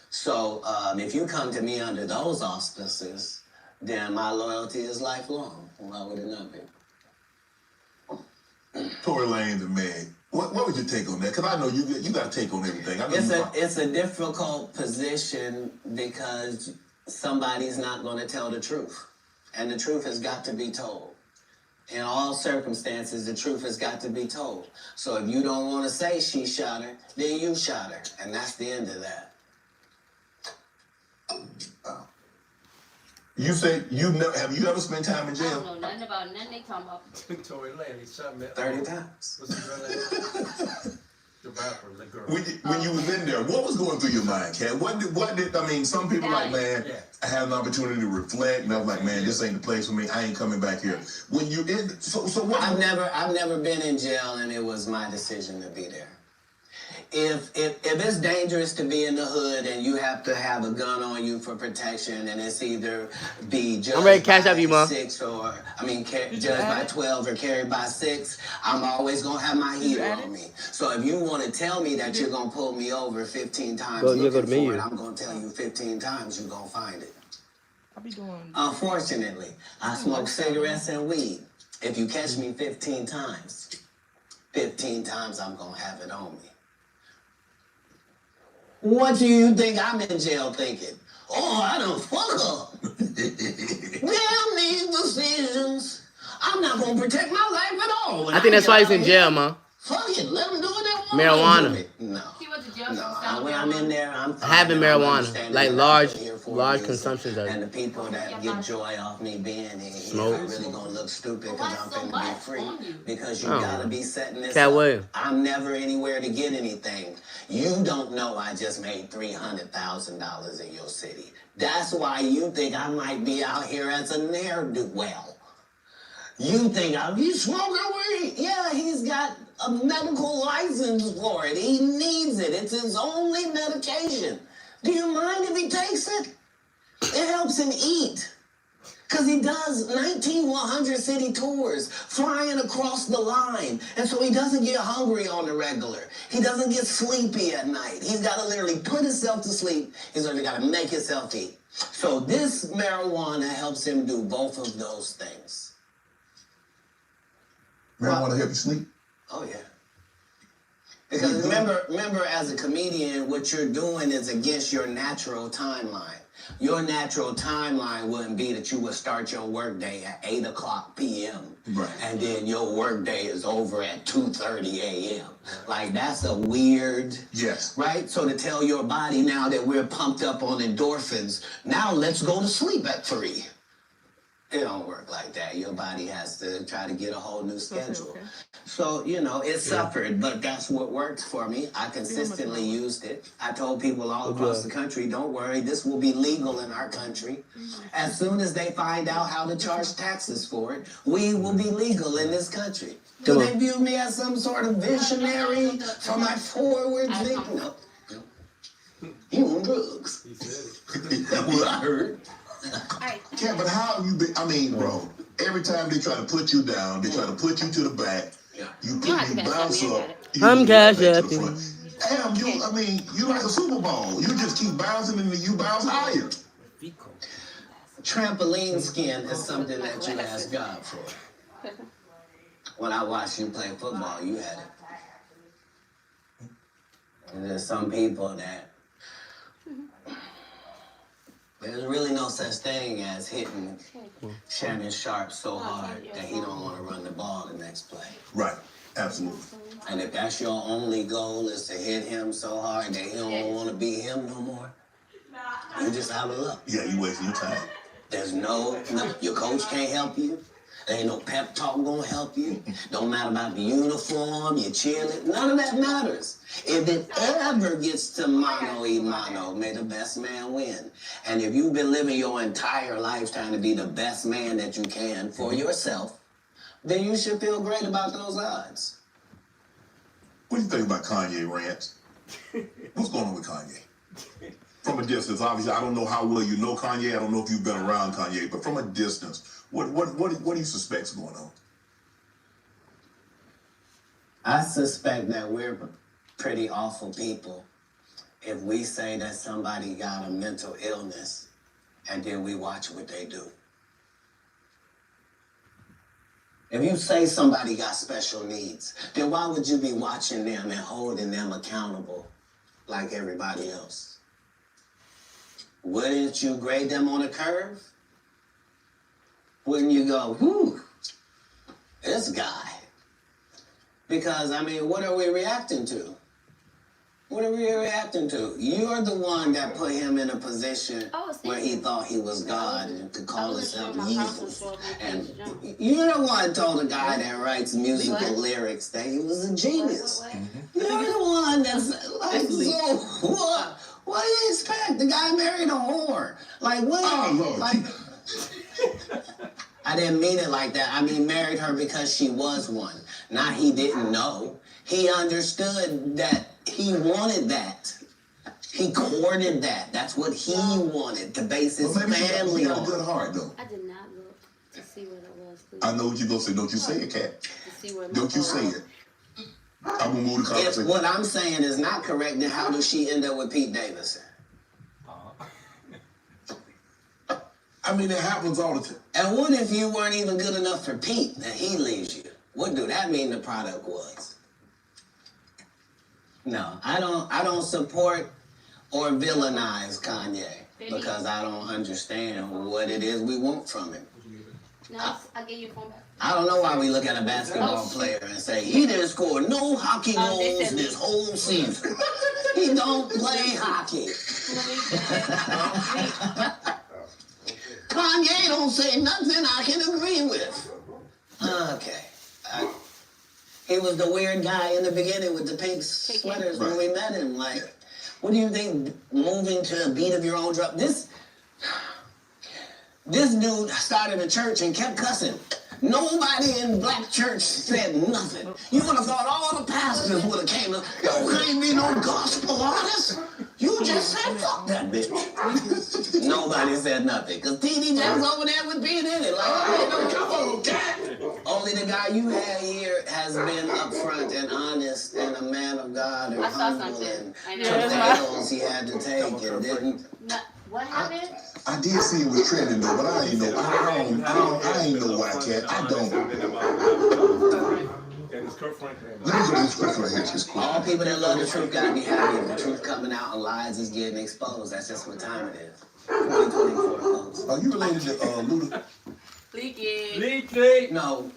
So if you come to me under those auspices, then my loyalty is lifelong. Why would it not be? Tory Lanez and Meg. What would you take on that? Because I know you got to take on everything. I know It's a difficult position because somebody's not going to tell the truth. And the truth has got to be told. In all circumstances, the truth has got to be told. So if you don't want to say she shot her, then you shot her. And that's the end of that. You say have you ever spent time in I jail? don't know nothing about nothing they talking about. Tory Lanez shot me 30 times. What's the girl name? The rapper, the girl. When you was in there, what was going through your mind, Katt? What did I mean? Some people like, man, I had an opportunity to reflect, and I was like, man, this ain't the place for me. I ain't coming back here. When you in, so what? I've never been in jail, and it was my decision to be there. If it's dangerous to be in the hood and you have to have a gun on you for protection, and it's either be judged I'm ready to catch by up you, Ma. 6 or judged by 12 or carried by 6, I'm always gonna have my heater on me. So if you want to tell me that you're gonna pull me over 15 times looking for it, I'm gonna tell you 15 times you're gonna find it. I'll be doing. Unfortunately, I smoke cigarettes and weed. If you catch me 15 times, 15 times I'm gonna have it on me. What do you think I'm in jail thinking? Oh, I done fuck up. Damn these decisions. I'm not gonna protect my life at all. I think that's why he's in jail, man. Fuck it, let them do what they want. Marijuana. No. He went to jail. No, when I'm in there, I'm fine. Having I'm marijuana, understanding like that I'm here for a large reason. consumptions of And it. the people that get joy off me being in here Smoke. are really gonna look stupid because I'm Why so finna much be free. on you? Because you I don't gotta know. be setting this Katt up. Williams. I'm never anywhere to get anything. You don't know I just made $300,000 in your city. That's why you think I might be out here as a ne'er-do-well. You think he's smoking weed? Yeah, he's got a medical license for it. He needs it. It's his only medication. Do you mind if he takes it? It helps him eat. Because he does 19 100 city tours, flying across the line. And so he doesn't get hungry on the regular. He doesn't get sleepy at night. He's got to literally put himself to sleep. He's literally got to make himself eat. So this marijuana helps him do both of those things. Marijuana help you sleep? Oh, yeah. Because remember, as a comedian, what you're doing is against your natural timeline. Your natural timeline wouldn't be that you would start your workday at 8:00 p.m. Right. and then your workday is over at 2:30 a.m. Like, that's a weird, Yes. right? So to tell your body now that we're pumped up on endorphins, now let's go to sleep at 3. It don't work like that. Your body has to try to get a whole new schedule. Okay. So, you know, it suffered, but that's what worked for me. I consistently used it. I told people all across the country, don't worry, this will be legal in our country. As soon as they find out how to charge taxes for it, we will be legal in this country. Do they view me as some sort of visionary for my forward thinking? No. You on drugs. He said it. That's what I heard. Yeah, but how have you been? I mean, bro, every time they try to put you down, they try to put you to the back. You bounce up. You I'm go cash right back to the happy. front. Damn, you like a Super Bowl. You just keep bouncing and you bounce higher. Trampoline skin is something that you ask God for. When I watched you play football, you had it. And there's some people that there's really no such thing as hitting Shannon Sharp so hard that he don't want to run the ball the next play. Right, absolutely. And if that's your only goal is to hit him so hard that he don't want to be him no more, you just out of luck. Yeah, you wasting your time. There's no, your coach can't help you. There ain't no pep talk gonna help you. Don't matter about the uniform, your cheerleading, none of that matters. If it ever gets to mano-a-mano, may the best man win. And if you've been living your entire life trying to be the best man that you can for yourself, then you should feel great about those odds. What do you think about Kanye rants? What's going on with Kanye? From a distance, obviously, I don't know how well you know Kanye. I don't know if you've been around Kanye, but from a distance, what do you suspect's going on? I suspect that we're pretty awful people if we say that somebody got a mental illness and then we watch what they do. If you say somebody got special needs, then why would you be watching them and holding them accountable like everybody else? Wouldn't you grade them on a curve? Wouldn't you go, whew, this guy? Because, I mean, what are we reacting to? What are we reacting to? You're the one that put him in a position where he thought he was God and could call himself Jesus. And you're the one told a guy that writes musical lyrics that he was a genius. You're the one that's like, so what? What do you expect? The guy married a whore. Like, what? Oh, Lord. Like, I didn't mean it like that. I mean, married her because she was one. Not he didn't know. He understood that he wanted that. He courted that. That's what he wanted, to base his Well, maybe family she got a on. good heart, though. I did not look to see what it was. Please. I know what you're going to say. Don't you say it, Katt. To see what Don't you say it. I'm going to move the If conversation. what I'm saying is not correct, then how does she end up with Pete Davidson? I mean, it happens all the time. And what if you weren't even good enough for Pete and he leaves you? What do that mean the product was? No, I don't support or villainize Kanye because I don't understand what it is we want from him. No, I'll give you your phone back. I don't know why we look at a basketball player and say, he didn't score no hockey goals this whole season. He don't play hockey. Kanye don't say nothing I can agree with. Okay. He was the weird guy in the beginning with the pink sweaters when we met him. Like, what do you think, moving to a beat of your own drum? This dude started a church and kept cussing. Nobody in black church said nothing. You would have thought all the pastors would have came up. Yo, can't be no gospel artist. You just said fuck that bitch. Nobody said nothing. Because TD Jack's over there with being in it. Like, I don't know, Katt. Only the guy you had here has been upfront and honest and a man of God and I saw humble something. and I know. took the L's he had to take and didn't. What happened? I did see it was trending though, but I ain't know. I ain't know why, Katt. I don't. Let me go to this question right here. Just quick. All people that love the truth gotta be happy. If the truth coming out and lies is getting exposed, that's just what time it is. 2024 close. Are you related to Luda? Leaky. No,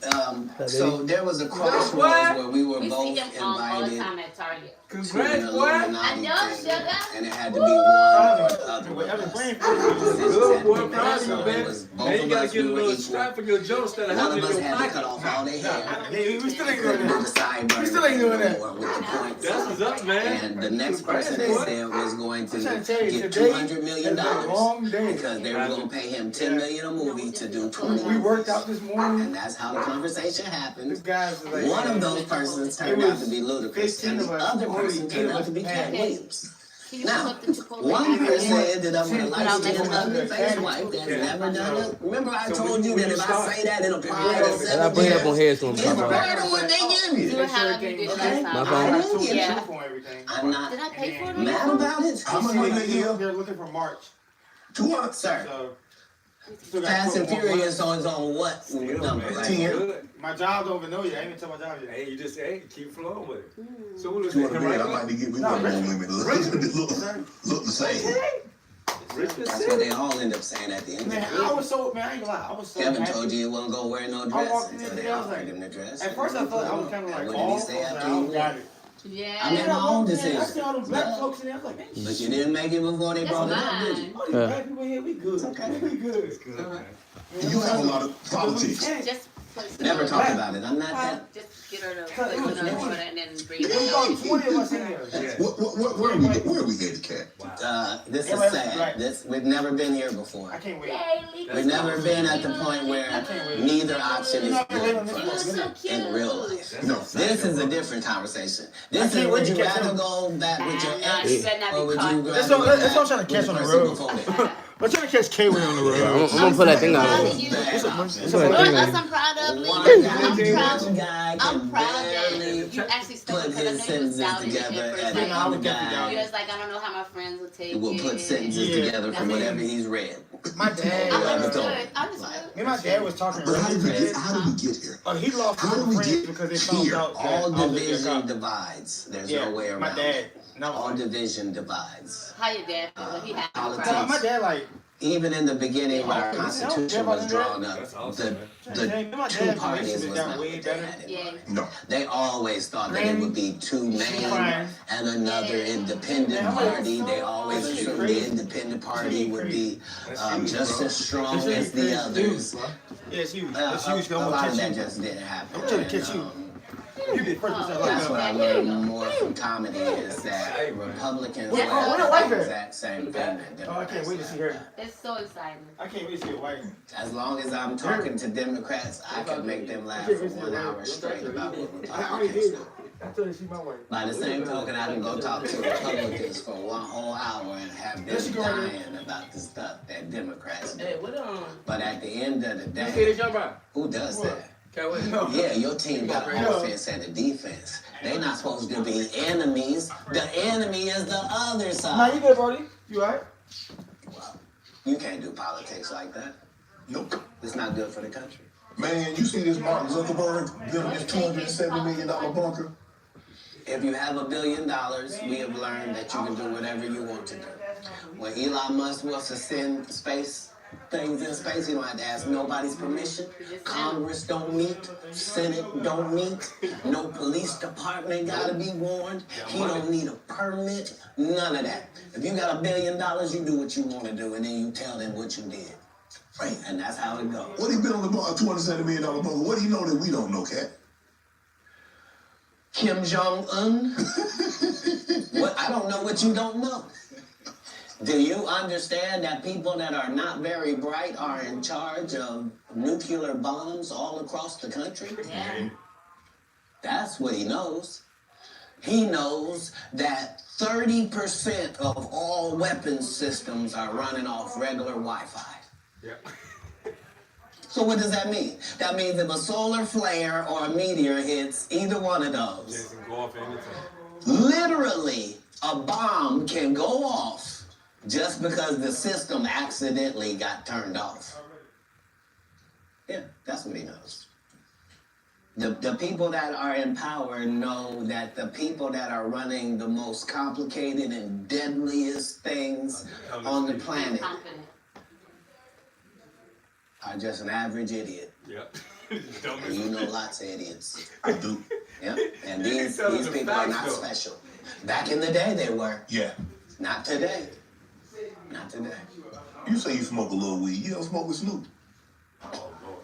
so there was a crossroads where we were We both see him all the invited time at Target. to an Congrats, boy. Illuminati I know, thing, sugar. and it had to be one or the other Wait, of I've been us. praying for you. Decisions Good had to boy, be made, proud of so you, it man. was Now both you of gotta us, get we a were little equal. strap for your jokes that are One having of in us your had to cut pocket. off all their hair. Yeah, we still ain't Couldn't doing do the that. sideburns We still ain't doing that. no more with the points. That's what's up, man. And the next person they said was going to I'm trying to tell you, get today $200 million has been a long day. because they were going to pay him $10 million a movie to do 20 We worked out movies. this morning. And that's how the conversation This happened. guy's like, One of those persons turned out to be Ludacris, and the other person turned out to be Katt Williams. Can you Now, put the Chipotle one in person there? ended up with a Without light-skinned, messing up. ugly-faced wife that's never done it. Remember I So told you when that you if I start- say that, it'll apply to And I 7 bring it up on years. heads to him, It's Papa. part of what they give Do you. it how you did it last My time. phone? I didn't get Yeah. it. I'm not Did I pay for it? mad about it. How much money they give? They're looking for March. 200. Sir, Still got Fast and 12 more Furious on what number? months. Ten. Good. My job don't even know yet. I ain't even tell my job yet. Hey, you just keep flowing with it. So what was 200 it? million. I might be getting me one more women. Look the same. That's what they all end up saying at the end of Man, the I day. was so, man, I ain't gonna lie. I was so Kevin happy. told you he wasn't gonna wear no I dress walked in until there, they I was offered like- him the dress. At first I thought I was kind of like, And what did he say I after don't he got went? it. Yeah. I made my own I decision. see all them black folks in there. I was like, man, But you didn't make it before they That's brought it up, did you? mine. all these black people here, we good. Okay. We good. You have a lot of politics. Just place it Never on. talk about it. I'm not that. Just get her to place it on the water and then bring it There's out. about 20 of us in here. Where are we headed, Cat? This is Everybody's sad. black. We've never been here before. I can't wait. We've never been at the point where neither option is good for us in real life. No. This is a different conversation. This I is, can't would wait you to catch rather him. go back with your Nah, ex, you better not be or would caught. you That's rather what- go that's what I'm trying to back catch with on the person road. before that? I'm trying to catch K-Way on the road. I'm gonna put that thing out. Proud of you. Bad option. Put that Lord, thing us out. I'm proud of. Lee. One I'm guy proud. can I'm proud that barely you actually stuck put with it his because I know you was sentences doubting it together, at first. and the Like, other definitely guy doubted you was like, I don't know how my friends will take will it. put sentences Yeah. together from whatever he's read. My dad, Yeah. Understood. Understood. me and my dad was talking But how did we earlier. get here? He lost How his did we friends get because they found here? out that All I was a good division cop. divides. There's Yeah, no way around my dad. it. No, All division divides. How your dad feel when he had Politics. no, my dad like. Even in the beginning when our Yeah, Constitution was drawn up, That's the My two dad parties relationship was got not way what they better. had in Yeah. mind. No. They always thought that it would be two men Fine. and another independent Yeah, I'm like, party. They always this is assumed the crazy. independent party would be huge, just bro. as strong This is as the crazy, others. dude. Yeah, it's huge. Uh, It's huge. a I'm lot gonna of that catch you. just didn't happen. I'm trying to catch you. And, You be the first person that's what I like learned more from comedy is that Republicans Where laugh the at wife the at? exact same thing that Oh, I can't wait to see her. It's so exciting. I can't wait to see your wife. As long as I'm talking to Democrats, I can make them laugh for 1 hour straight about what I already Republicans did. do. I told you she my wife. By the same token, I can go talk to Republicans for 1 whole hour and have them dying about the stuff that Democrats do. Hey, what But at the end of the You see day, this jump out? who does that? Can't wait. Yeah, your team got an offense and a defense. They're not supposed to be enemies. The enemy is the other Nah, side. you good, Brody? You alright? Well, you can't do politics like that. Nope. It's not good for the country. Man, you see this Mark Zuckerberg building this $270 million bunker? If you have $1 billion, we have learned that you can do whatever you want to do. When Elon Musk wants to send things in space, you don't have to ask nobody's permission. Congress don't meet, Senate don't meet, no police department gotta be warned. He don't need a permit, none of that. If you got $1 billion, you do what you want to do, and then you tell them what you did. Right, and that's how it goes. What he been on the $270 million bunker? What do you know that we don't know, Cat? Kim Jong-un? What? I don't know what you don't know. Do you understand that people that are not very bright are in charge of nuclear bombs all across the country? Yeah. That's what he knows. He knows that 30% of all weapons systems are running off regular Wi-Fi. Yep. So what does that mean? That means if a solar flare or a meteor hits either one of those, Go off anytime. literally a bomb can go off just because the system accidentally got turned off. Yeah, that's what he knows. The people that are in power know that the people that are running the most complicated and deadliest things on the planet Confident. are just an average idiot. Yep. And you know lots of idiots. I do. Yep. And these telling the people are facts, not though. special. Back in the day they were. Yeah. Not today. Not today. You say you smoke a little weed. You don't smoke with Snoop. Oh, Lord.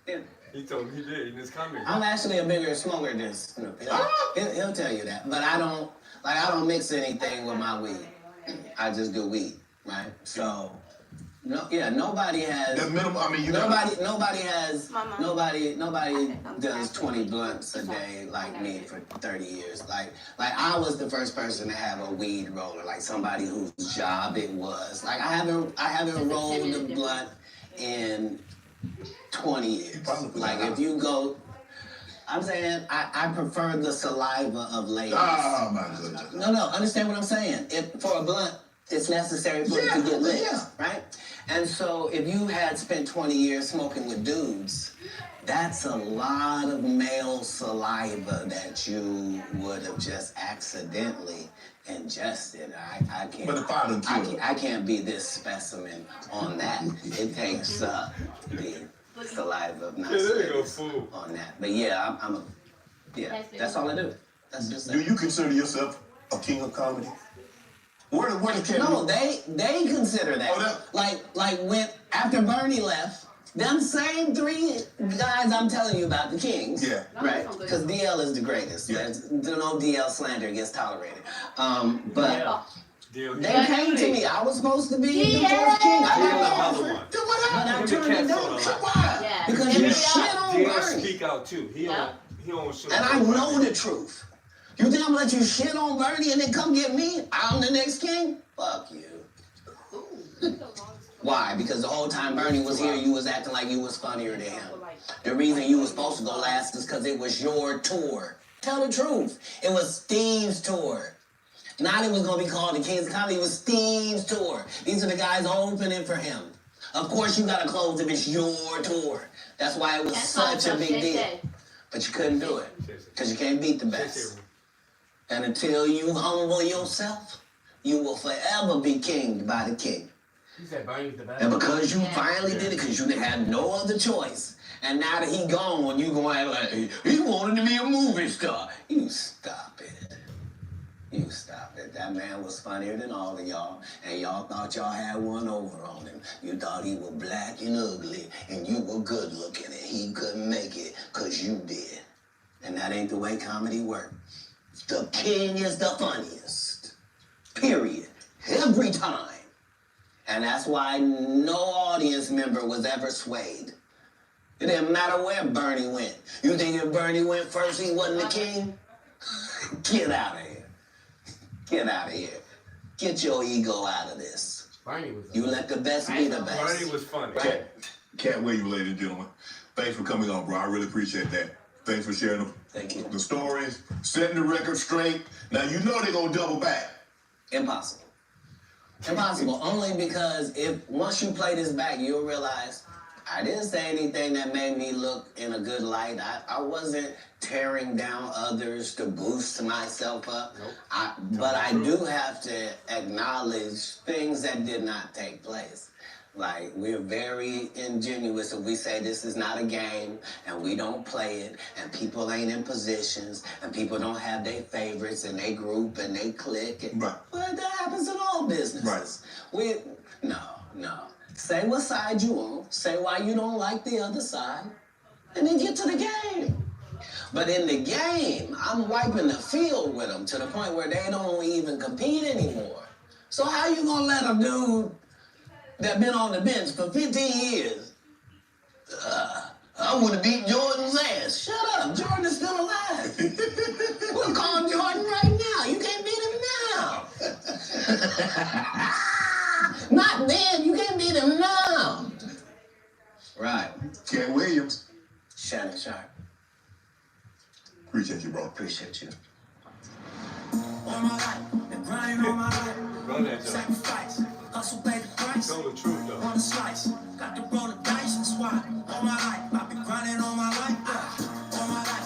Yeah. He told me he did in his comment. I'm actually a bigger smoker than Snoop. He'll tell you that. But I don't mix anything with my weed. I just do weed, right? So nobody has That's minimum. I mean, you nobody does 20 blunts a day like me for 30 years. Like I was the first person to have a weed roller, like somebody whose job it was. Like I haven't rolled a blunt in 20 years. Like if you go, I'm saying I prefer the saliva of ladies. Oh my goodness. No, understand what I'm saying. If for a blunt, it's necessary for it to get lit, right? And so if you had spent 20 years smoking with dudes, that's a lot of male saliva that you would have just accidentally ingested. I can't. But if I done killed it. I can't be this specimen on that. It takes the saliva of not Yeah, there you go, slaves fool. on that. But yeah, that's all I do. That's just Do it. you consider yourself a king of comedy? Where the king? No, they consider that. Oh, like when after Bernie left, them same three guys I'm telling you about, the Kings. Yeah. Right? Because DL is the greatest. Yeah. There's no DL slander gets tolerated. But Deal. they came to me. I was supposed to be the Yeah. fourth king. I Deal got the the other offer. one. Then what But happened? I Him and turned it Katt down. sold a lot. Why? Yeah. Because Give you it shit up. on Deal Bernie. speak out too. He Yeah. don't shoot. And I know the truth. You think I'm gonna let you shit on Bernie and then come get me? I'm the next king? Fuck you. Why? Because the whole time Bernie was here, you was acting like you was funnier than him. The reason you was supposed to go last is because it was your tour. Tell the truth. It was Steve's tour. Not it was going to be called the Kings of Comedy. It was Steve's tour. These are the guys opening for him. Of course you got to close if it's your tour. That's why it was such a big deal. But you couldn't do it because you can't beat the best. And until you humble yourself, you will forever be kinged by the king. He said Bernie's the best. And because you finally did it, because you had no other choice, and now that he gone, you gonna act like he wanted to be a movie star. You stop it. You stop it. That man was funnier than all of y'all, and y'all thought y'all had one over on him. You thought he was black and ugly, and you were good looking, and he couldn't make it because you did. And that ain't the way comedy works. The king is the funniest. Period. Every time. And that's why no audience member was ever swayed. It didn't matter where Bernie went. You think if Bernie went first, he wasn't the king? Get out of here. Get out of here. Get your ego out of this. Bernie was. You let the best be the best. Bernie was funny. Right. Can't wait, you ladies and gentlemen. Thanks for coming on, bro. I really appreciate that. Thanks for sharing Thank you. the stories, setting the record straight. Now you know they're gonna double back. Impossible. Impossible. Only because once you play this back, you'll realize I didn't say anything that made me look in a good light. I wasn't tearing down others to boost myself up. Nope. But I do have to acknowledge things that did not take place. Like, we're very ingenuous if we say this is not a game and we don't play it and people ain't in positions and people don't have their favorites and they group and they click. And, Right. Well, that happens in all businesses. Right. No. Say what side you on, say why you don't like the other side, and then get to the game. But in the game, I'm wiping the field with them to the point where they don't even compete anymore. So how you gonna let a dude that been on the bench for 15 years, I would have beat Jordan's ass. Shut up, Jordan is still alive. We'll call Jordan right now. You can't beat him now. Not then, you can't beat him now. Right. Cat Williams. Shannon Sharp. Appreciate you, bro. Appreciate you. All my life, been grinding all my life. Run that, Joe. Sacrifice, hustle pay the price. Tell the truth, though. On a slice, got to roll the dice, that's why. All my life, I've been grinding all my life. All my life.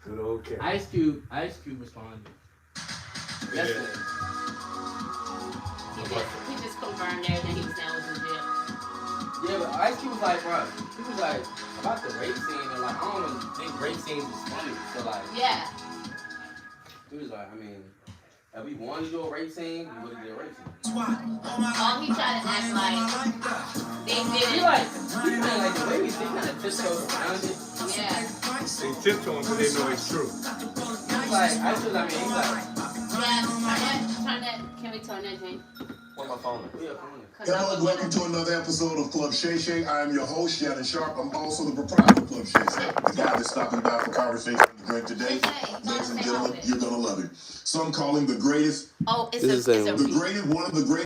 Good old Cat. Ice Cube responded. Yesterday. He just confirmed everything he was saying was legit. Yeah, but Ice Cube was like, bro, he was like, about the rape scene, and like, I don't even think rape scenes is funny. So like, Yeah. he was like, I mean, if we wanted to do a rape scene, we would have did a rape scene. Oh, he tried to act like they He didn't. like the way we think kind of tiptoes around it. Yeah. They tiptoeing because they know it's true. He's like, he's like, Yeah, turn that. Can we turn that, Jane? Where my phone is? Hello, welcome to another episode of Club Shay Shay. I am your host, Shannon Sharp. I'm also the proprietor of Club Shay Shay. The guy that's stopping by for conversation and drink today. Ladies and gentlemen, you're gonna love it. Some call him the greatest. Oh, it's This a is The greatest, one of the greatest.